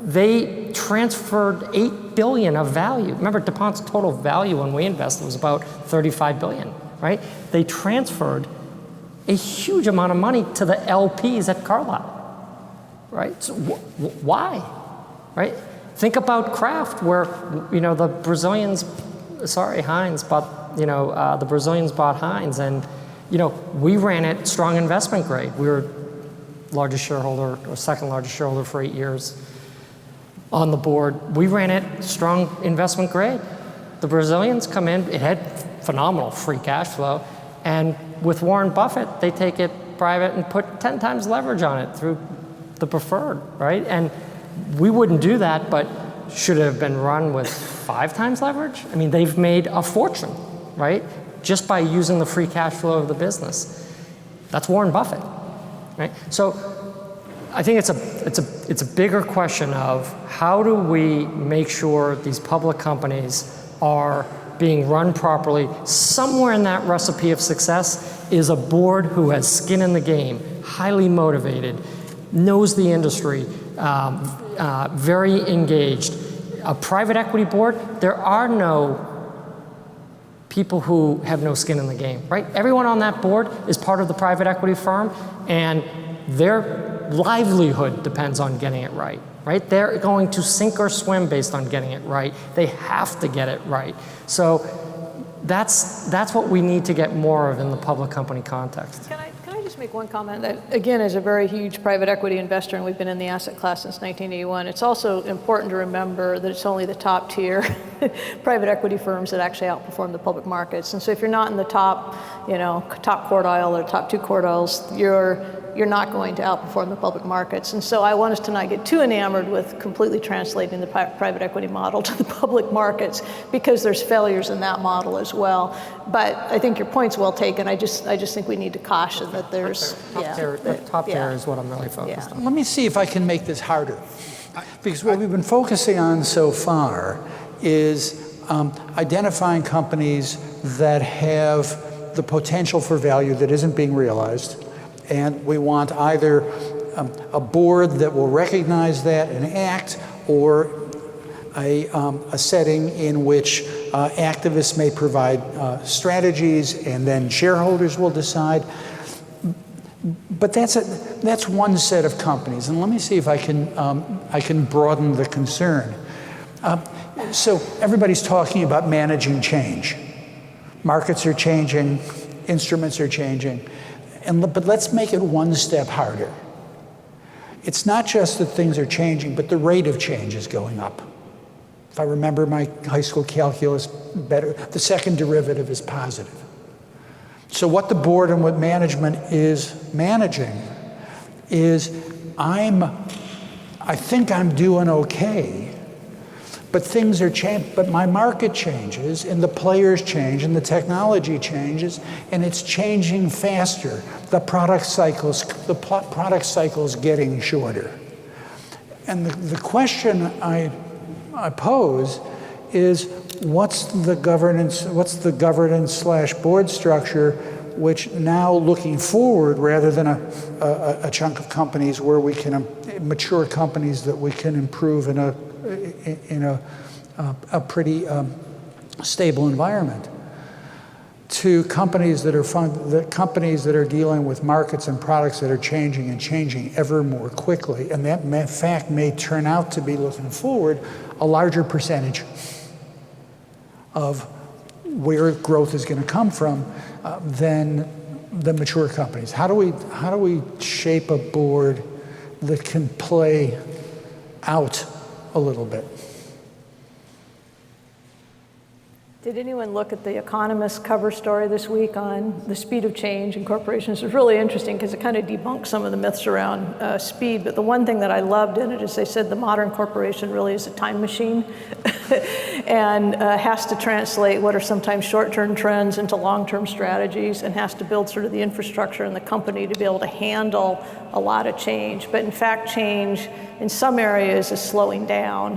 they transferred $8 billion of value. Remember, DuPont's total value when we invested was about $35 billion, right? They transferred a huge amount of money to the LPs at Carlyle, right? So why, right? Think about Kraft, where, the Brazilians, Heinz bought, the Brazilians bought Heinz, and, we ran it strong investment grade. We were largest shareholder, or second largest shareholder for 8 years on the board. We ran it strong investment grade. The Brazilians come in, it had phenomenal free cash flow, and with Warren Buffett, they take it private and put 10 times leverage on it through the preferred, right? And we wouldn't do that, but should it have been run with 5 times leverage? I mean, they've made a fortune, right? Just by using the free cash flow of the business. That's Warren Buffett, right? So I think it's a bigger question of how do we make sure these public companies are being run properly. Somewhere in that recipe of success is a board who has skin in the game, highly motivated, knows the industry, very engaged. A private equity board, there are no people who have no skin in the game, right? Everyone on that board is part of the private equity firm, and their livelihood depends on getting it right, right? They're going to sink or swim based on getting it right. They have to get it right. So that's what we need to get more of in the public company context. Can I just make one comment that, again, as a very huge private equity investor, and we've been in the asset class since 1981, it's also important to remember that it's only the top tier private equity firms that actually outperform the public markets. And so if you're not in the top, top quartile or top 2 quartiles, you're not going to outperform the public markets. And so I want us to not get too enamored with completely translating the private equity model to the public markets, because there's failures in that model as well. But I think your point's well taken. I just think we need to caution that there's Top tier is what I'm really focused on. Let me see if I can make this harder. Because what we've been focusing on so far is identifying companies that have the potential for value that isn't being realized. And we want either a board that will recognize that and act, or a setting in which activists may provide strategies, and then shareholders will decide. But that's one set of companies, and let me see if I can broaden the concern. So everybody's talking about managing change. Markets are changing, instruments are changing. But let's make it one step harder. It's not just that things are changing, but the rate of change is going up. If I remember my high school calculus better, the second derivative is positive. So what the board and what management is managing is, I think I'm doing okay, but things are changing, but my market changes, and the players change, and the technology changes, and it's changing faster. The product cycle's getting shorter. And the question I pose is, what's the governance/board structure, which now looking forward, rather than a chunk of companies where we can, mature companies that we can improve in a pretty stable environment, to companies that are dealing with markets and products that are changing and changing ever more quickly, and that fact may turn out to be, looking forward, a larger percentage of where growth is going to come from than the mature companies. How do we shape a board that can play out a little bit? Did anyone look at the Economist cover story this week on the speed of change in corporations? It was really interesting because it kind of debunks some of the myths around speed. But the one thing that I loved in it is they said the modern corporation really is a time machine and has to translate what are sometimes short-term trends into long-term strategies, and has to build sort of the infrastructure in the company to be able to handle a lot of change. But in fact, change in some areas is slowing down,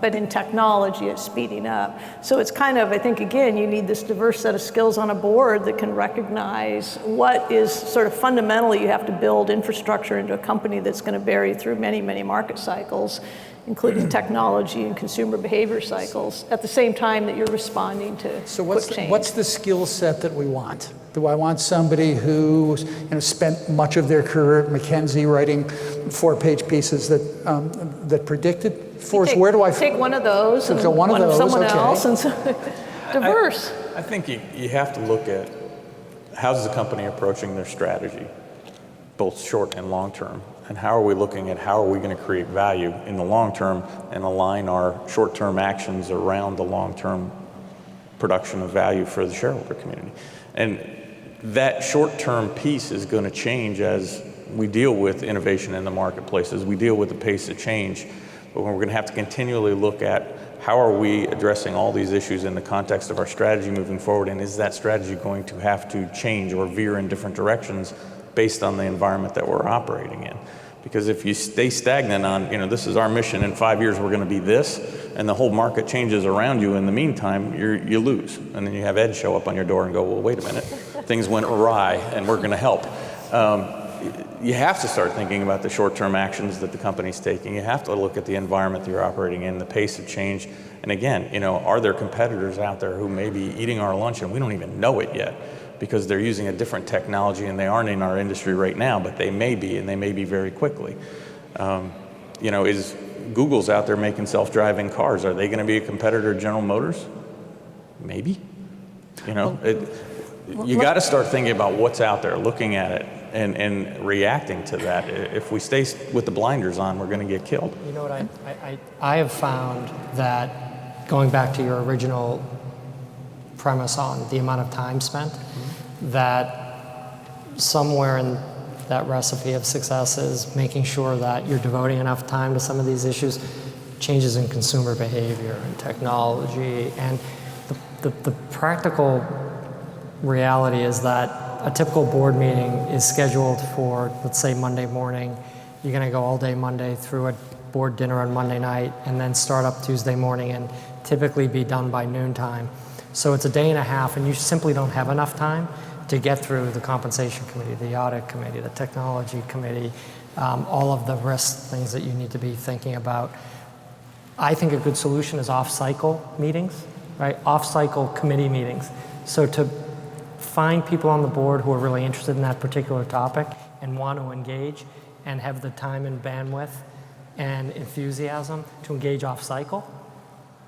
but in technology it's speeding up. So it's kind of, I think, again, you need this diverse set of skills on a board that can recognize what is sort of fundamentally you have to build infrastructure into a company that's going to bear you through many, many market cycles, including technology and consumer behavior cycles, at the same time that you're responding to quick change. What's the skill set that we want? Do I want somebody who spent much of their career at McKinsey writing 4-page pieces that predicted for us? Where do I take one of those and one of someone okay. else, and diverse? I think you have to look at how's the company approaching their strategy, both short and long term, and how are we looking at how are we going to create value in the long term and align our short-term actions around the long-term production of value for the shareholder community. And that short-term piece is going to change as we deal with innovation in the marketplace, as we deal with the pace of change. But we're going to have to continually look at how are we addressing all these issues in the context of our strategy moving forward, and is that strategy going to have to change or veer in different directions based on the environment that we're operating in? Because if you stay stagnant on, this is our mission, in 5 years we're going to be this, and the whole market changes around you in the meantime, you lose. And then you have Ed show up on your door and go, well, wait a minute, things went awry and we're going to help. You have to start thinking about the short-term actions that the company's taking. You have to look at the environment that you're operating in, the pace of change. And again, are there competitors out there who may be eating our lunch and we don't even know it yet, because they're using a different technology and they aren't in our industry right now, but they may be, and they may be very quickly. Is Google's out there making self-driving cars? Are they going to be a competitor to General Motors? Maybe. You got to start thinking about what's out there, looking at it, and reacting to that. If we stay with the blinders on, we're going to get killed. You know what I have found that, going back to your original premise on the amount of time spent, that somewhere in that recipe of success is making sure that you're devoting enough time to some of these issues, changes in consumer behavior and technology. And the practical reality is that a typical board meeting is scheduled for, let's say, Monday morning. You're going to go all day Monday through a board dinner on Monday night, and then start up Tuesday morning and typically be done by noontime. So it's a day and a half, and you simply don't have enough time to get through the compensation committee, the audit committee, the technology committee, all of the risk things that you need to be thinking about. I think a good solution is off-cycle meetings, right? Off-cycle committee meetings. So to find people on the board who are really interested in that particular topic and want to engage and have the time and bandwidth and enthusiasm to engage off-cycle.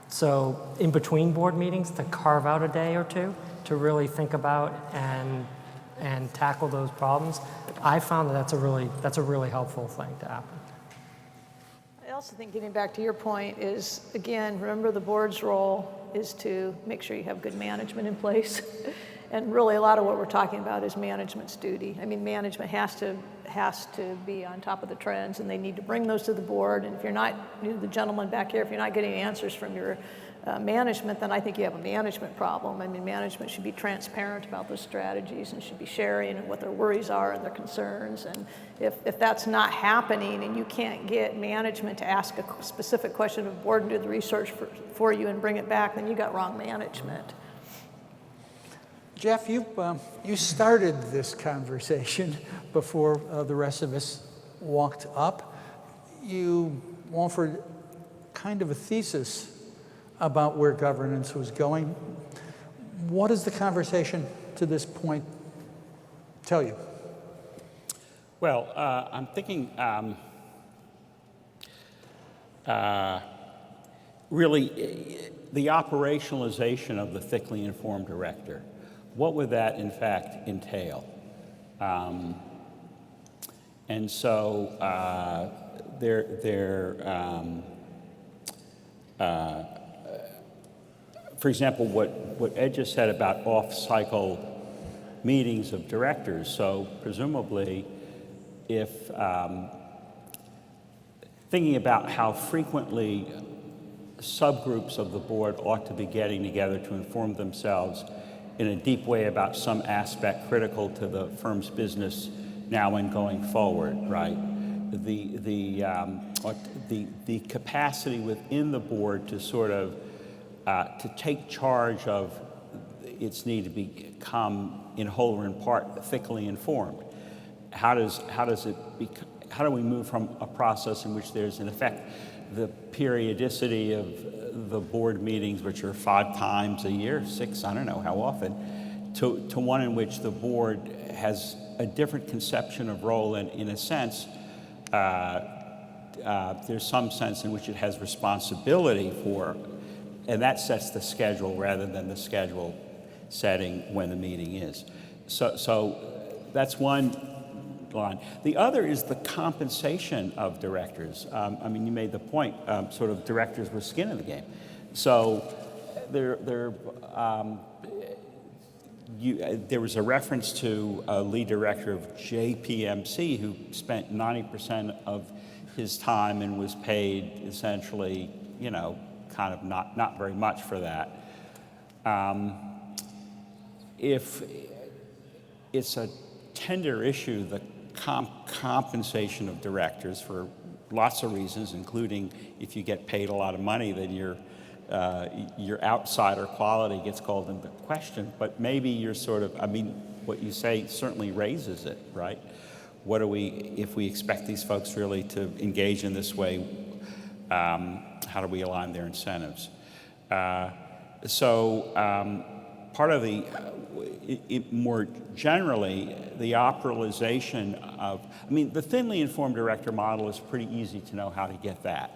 So in between board meetings, to carve out a day or two to really think about and tackle those problems, I found that that's a really helpful thing to happen. I also think, getting back to your point, is, again, remember the board's role is to make sure you have good management in place. And really, a lot of what we're talking about is management's duty. I mean, management has to be on top of the trends, and they need to bring those to the board. And if you're not, the gentleman back here, if you're not getting answers from your management, then I think you have a management problem. I mean, management should be transparent about those strategies and should be sharing what their worries are and their concerns. And if that's not happening, and you can't get management to ask a specific question of board and do the research for you and bring it back, then you got wrong management. Jeff, you started this conversation before the rest of us walked up. You offered kind of a thesis about where governance was going. What does the conversation to this point tell you? Well, I'm thinking really the operationalization of the thickly informed director. What would that in fact entail? And so for example, what Ed just said about off-cycle meetings of directors. So presumably, if thinking about how frequently subgroups of the board ought to be getting together to inform themselves in a deep way about some aspect critical to the firm's business now and going forward, right? The capacity within the board to sort of to take charge of its need to become in whole or in part thickly informed. How do we move from a process in which there's in effect the periodicity of the board meetings, which are 5 times a year, 6, I don't know how often, to one in which the board has a different conception of role, and in a sense, there's some sense in which it has responsibility for, and that sets the schedule rather than the schedule setting when the meeting is. So that's one line. The other is the compensation of directors. I mean, you made the point, sort of directors with skin in the game. So there was a reference to a lead director of JPMC who spent 90% of his time and was paid essentially, kind of not very much for that. If it's a tender issue, the compensation of directors for lots of reasons, including if you get paid a lot of money, then your outsider quality gets called into question. But maybe you're sort of, what you say certainly raises it, right? If we expect these folks really to engage in this way, how do we align their incentives? Part of more generally, the operalization of, the thinly informed director model is pretty easy to know how to get that.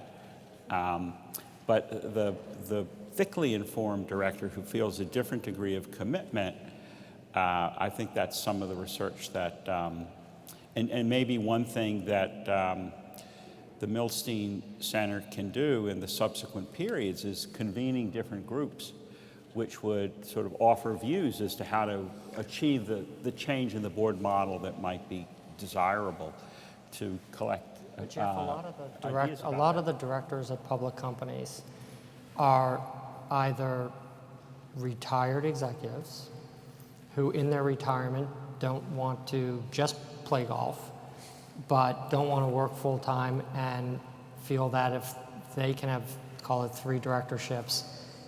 But the thickly informed director who feels a different degree of commitment, I think that's some of the research that, and maybe one thing that the Millstein Center can do in the subsequent periods is convening different groups which would sort of offer views as to how to achieve the change in the board model that might be desirable to collect Jeff, a lot of the directors of public companies are either retired executives who in their retirement don't want to just play golf, but don't want to work full time and feel that if they can have, call it 3 directorships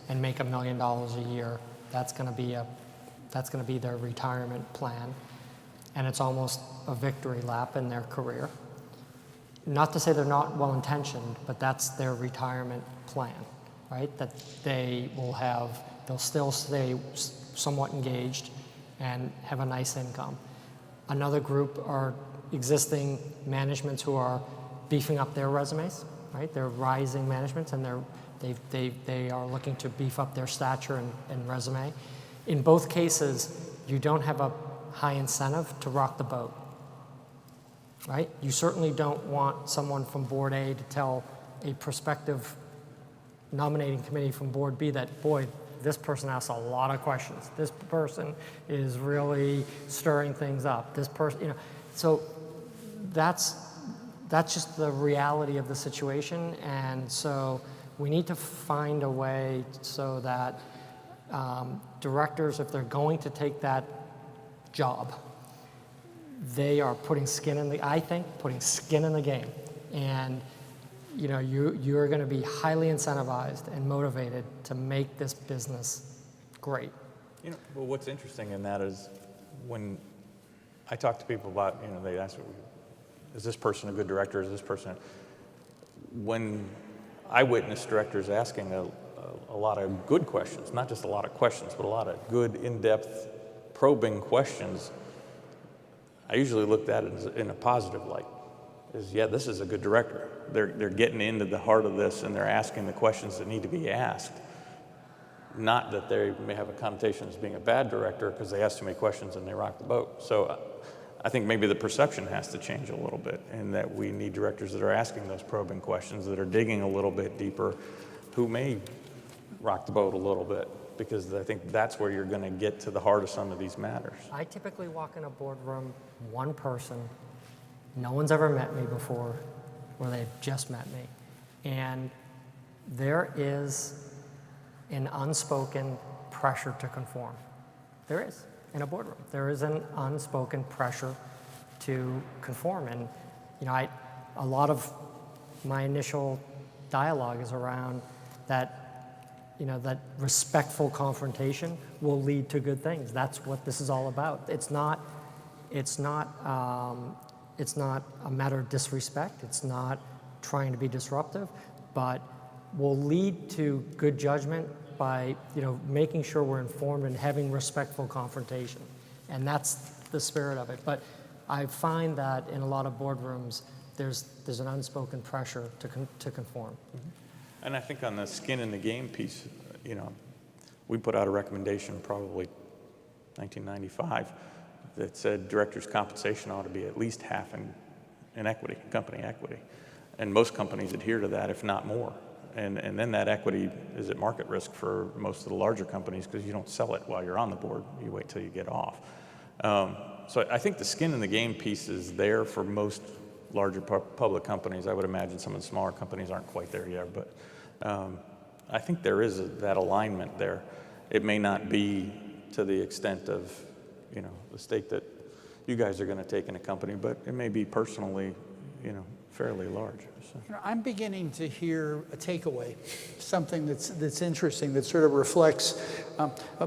and make $1 million a year, that's going to be their retirement plan, and it's almost a victory lap in their career. Not to say they're not well-intentioned, but that's their retirement plan, right? That they'll still stay somewhat engaged and have a nice income. Another group are existing managements who are beefing up their resumes, right? They're rising managements and they are looking to beef up their stature and resume. In both cases, you don't have a high incentive to rock the boat, right? You certainly don't want someone from Board A to tell a prospective nominating committee from Board B that, boy, this person asks a lot of questions. This person is really stirring things up. This person, so that's just the reality of the situation. And so we need to find a way so that directors, if they're going to take that job, they are putting skin in the game. And you're going to be highly incentivized and motivated to make this business great. Well, what's interesting in that is when I talk to people about, they ask, is this person a good director? Is this person? When I witness directors asking a lot of good questions, not just a lot of questions, but a lot of good, in-depth, probing questions, I usually looked at it in a positive light. Is, yeah, this is a good director. They're getting into the heart of this, and they're asking the questions that need to be asked. Not that they may have a connotation as being a bad director because they ask too many questions and they rock the boat. So I think maybe the perception has to change a little bit, and that we need directors that are asking those probing questions, that are digging a little bit deeper, who may rock the boat a little bit, because I think that's where you're going to get to the heart of some of these matters. I typically walk in a boardroom, one person, no one's ever met me before, or they've just met me, and there is an unspoken pressure to conform. There is, in a boardroom. There is an unspoken pressure to conform, and a lot of my initial dialogue is around that. That respectful confrontation will lead to good things. That's what this is all about. It's not a matter of disrespect. It's not trying to be disruptive, but will lead to good judgment by making sure we're informed and having respectful confrontation. And that's the spirit of it. But I find that in a lot of boardrooms, there's an unspoken pressure to conform. Mm-hmm. And I think on the skin in the game piece, we put out a recommendation probably 1995 that said directors' compensation ought to be at least half in equity, company equity. And most companies adhere to that, if not more. And then that equity is at market risk for most of the larger companies because you don't sell it while you're on the board. You wait till you get off. So I think the skin in the game piece is there for most larger public companies. I would imagine some of the smaller companies aren't quite there yet, but I think there is that alignment there. It may not be to the extent of, the stake that you guys are going to take in a company, but it may be personally, fairly large. So. I'm beginning to hear a takeaway, something that's interesting, that sort of reflects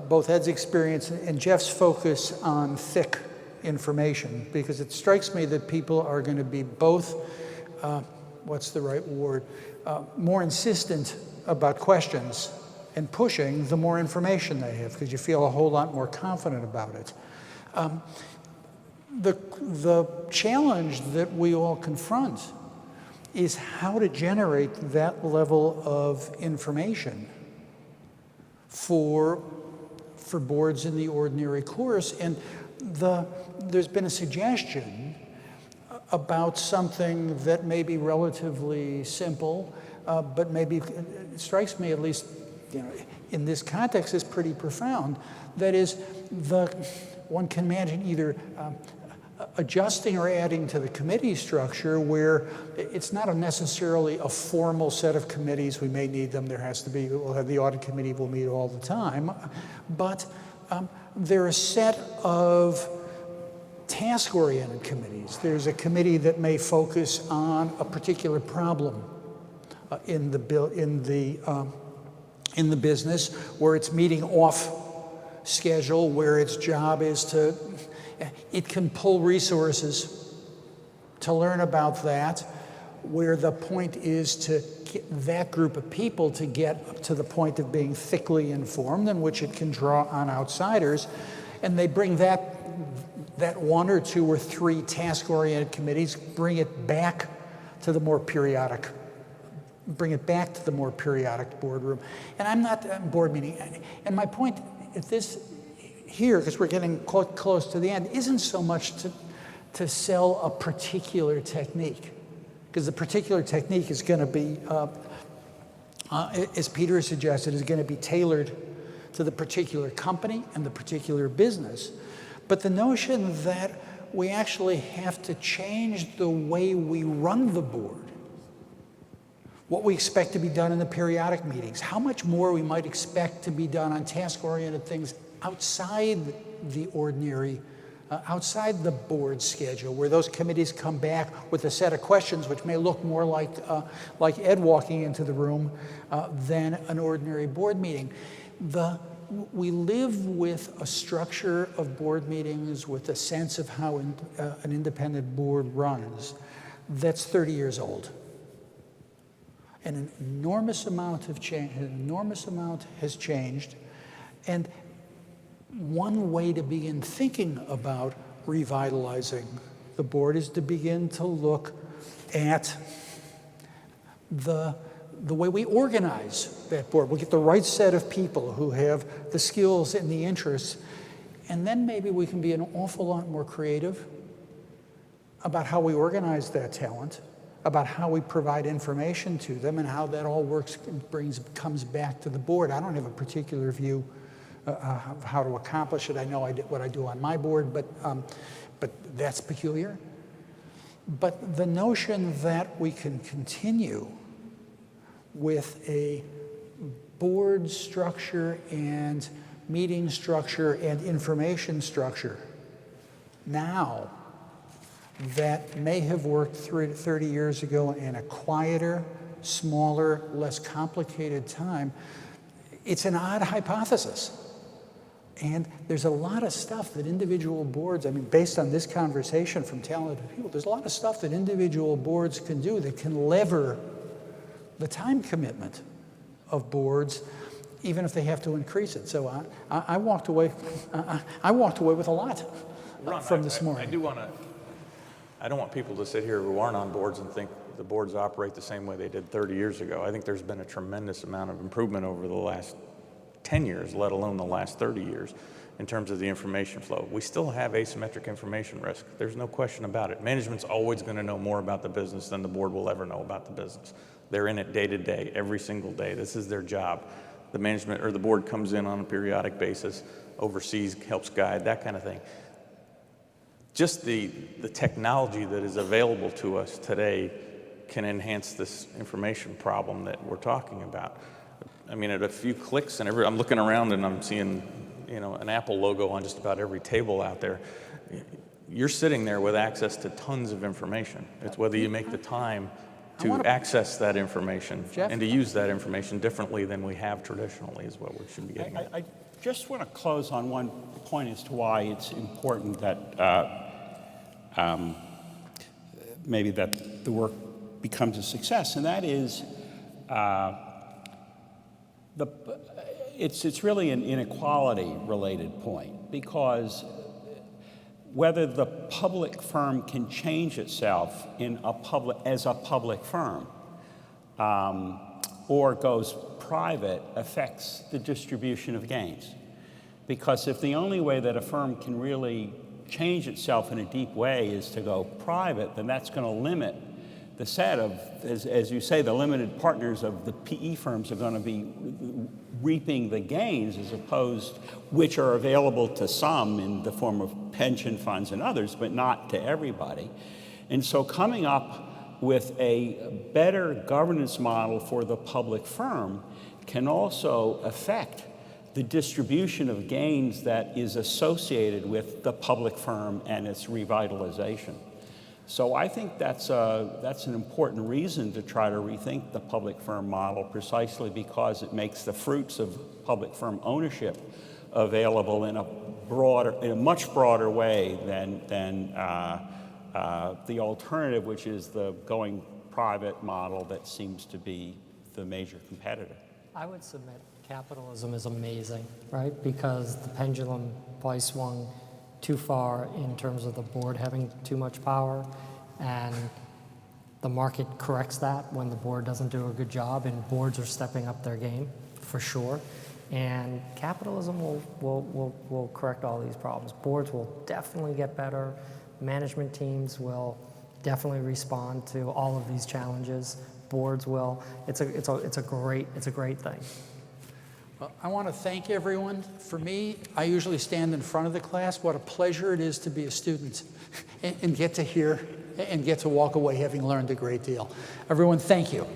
both Ed's experience and Jeff's focus on thick information, because it strikes me that people are going to be both, what's the right word, more insistent about questions and pushing the more information they have, because you feel a whole lot more confident about it. The challenge that we all confront is how to generate that level of information for boards in the ordinary course. And there's been a suggestion about something that may be relatively simple, but maybe it strikes me, at least in this context, is pretty profound. That is, one can imagine either adjusting or adding to the committee structure where it's not necessarily a formal set of committees. We may need them. There has to be, we'll have the audit committee, will meet all the time. But there are a set of task-oriented committees. There's a committee that may focus on a particular problem in the business, where it's meeting off schedule, where its job is it can pull resources to learn about that, where the point is to get that group of people to get up to the point of being thickly informed, in which it can draw on outsiders. And they bring that one or two or three task-oriented committees, bring it back to the more periodic boardroom. And I'm not board meeting. And my point at this here, because we're getting close to the end, isn't so much to sell a particular technique, because the particular technique is going to be, as Peter suggested, is going to be tailored to the particular company and the particular business. But the notion that we actually have to change the way we run the board, what we expect to be done in the periodic meetings, how much more we might expect to be done on task-oriented things outside the ordinary, outside the board schedule, where those committees come back with a set of questions which may look more like Ed walking into the room than an ordinary board meeting. We live with a structure of board meetings, with a sense of how an independent board runs, that's 30 years old. An enormous amount has changed, and one way to begin thinking about revitalizing the board is to begin to look at the way we organize that board. We'll get the right set of people who have the skills and the interests, and then maybe we can be an awful lot more creative about how we organize that talent, about how we provide information to them, and how that all works and comes back to the board. I don't have a particular view of how to accomplish it. I know what I do on my board, but that's peculiar. But the notion that we can continue with a board structure and meeting structure and information structure now that may have worked 30 years ago in a quieter, smaller, less complicated time, it's an odd hypothesis. And there's a lot of stuff that individual boards, I mean, based on this conversation from talented people, there's a lot of stuff that individual boards can do that can lever the time commitment of boards, even if they have to increase it. So I walked away with a lot from this morning. I don't want people to sit here who aren't on boards and think the boards operate the same way they did 30 years ago. I think there's been a tremendous amount of improvement over the last 10 years, let alone the last 30 years, in terms of the information flow. We still have asymmetric information risk. There's no question about it. Management's always going to know more about the business than the board will ever know about the business. They're in it day to day, every single day. This is their job. The management or the board comes in on a periodic basis, oversees, helps guide, that kind of thing. Just the technology that is available to us today can enhance this information problem that we're talking about. I mean, at a few clicks, and I'm looking around and I'm seeing, an Apple logo on just about every table out there. You're sitting there with access to tons of information. It's whether you make the time to access that information and to use that information differently than we have traditionally is what we should be getting at. I just want to close on one point as to why it's important that maybe that the work becomes a success, and that is it's really an inequality-related point, because whether the public firm can change itself as a public firm or goes private affects the distribution of gains. Because if the only way that a firm can really change itself in a deep way is to go private, then that's going to limit the set of, as you say, the limited partners of the PE firms are going to be reaping the gains, as opposed, which are available to some in the form of pension funds and others, but not to everybody. And so coming up with a better governance model for the public firm can also affect the distribution of gains that is associated with the public firm and its revitalization. So I think that's an important reason to try to rethink the public firm model, precisely because it makes the fruits of public firm ownership available in a much broader way than the alternative, which is the going private model that seems to be the major competitor. I would submit capitalism is amazing, right? Because the pendulum probably swung too far in terms of the board having too much power, and the market corrects that when the board doesn't do a good job, and boards are stepping up their game for sure. And capitalism will correct all these problems. Boards will definitely get better. Management teams will definitely respond to all of these challenges. Boards will. It's a great thing. Well, I want to thank everyone. For me, I usually stand in front of the class. What a pleasure it is to be a student and get to hear and get to walk away having learned a great deal. Everyone, thank you.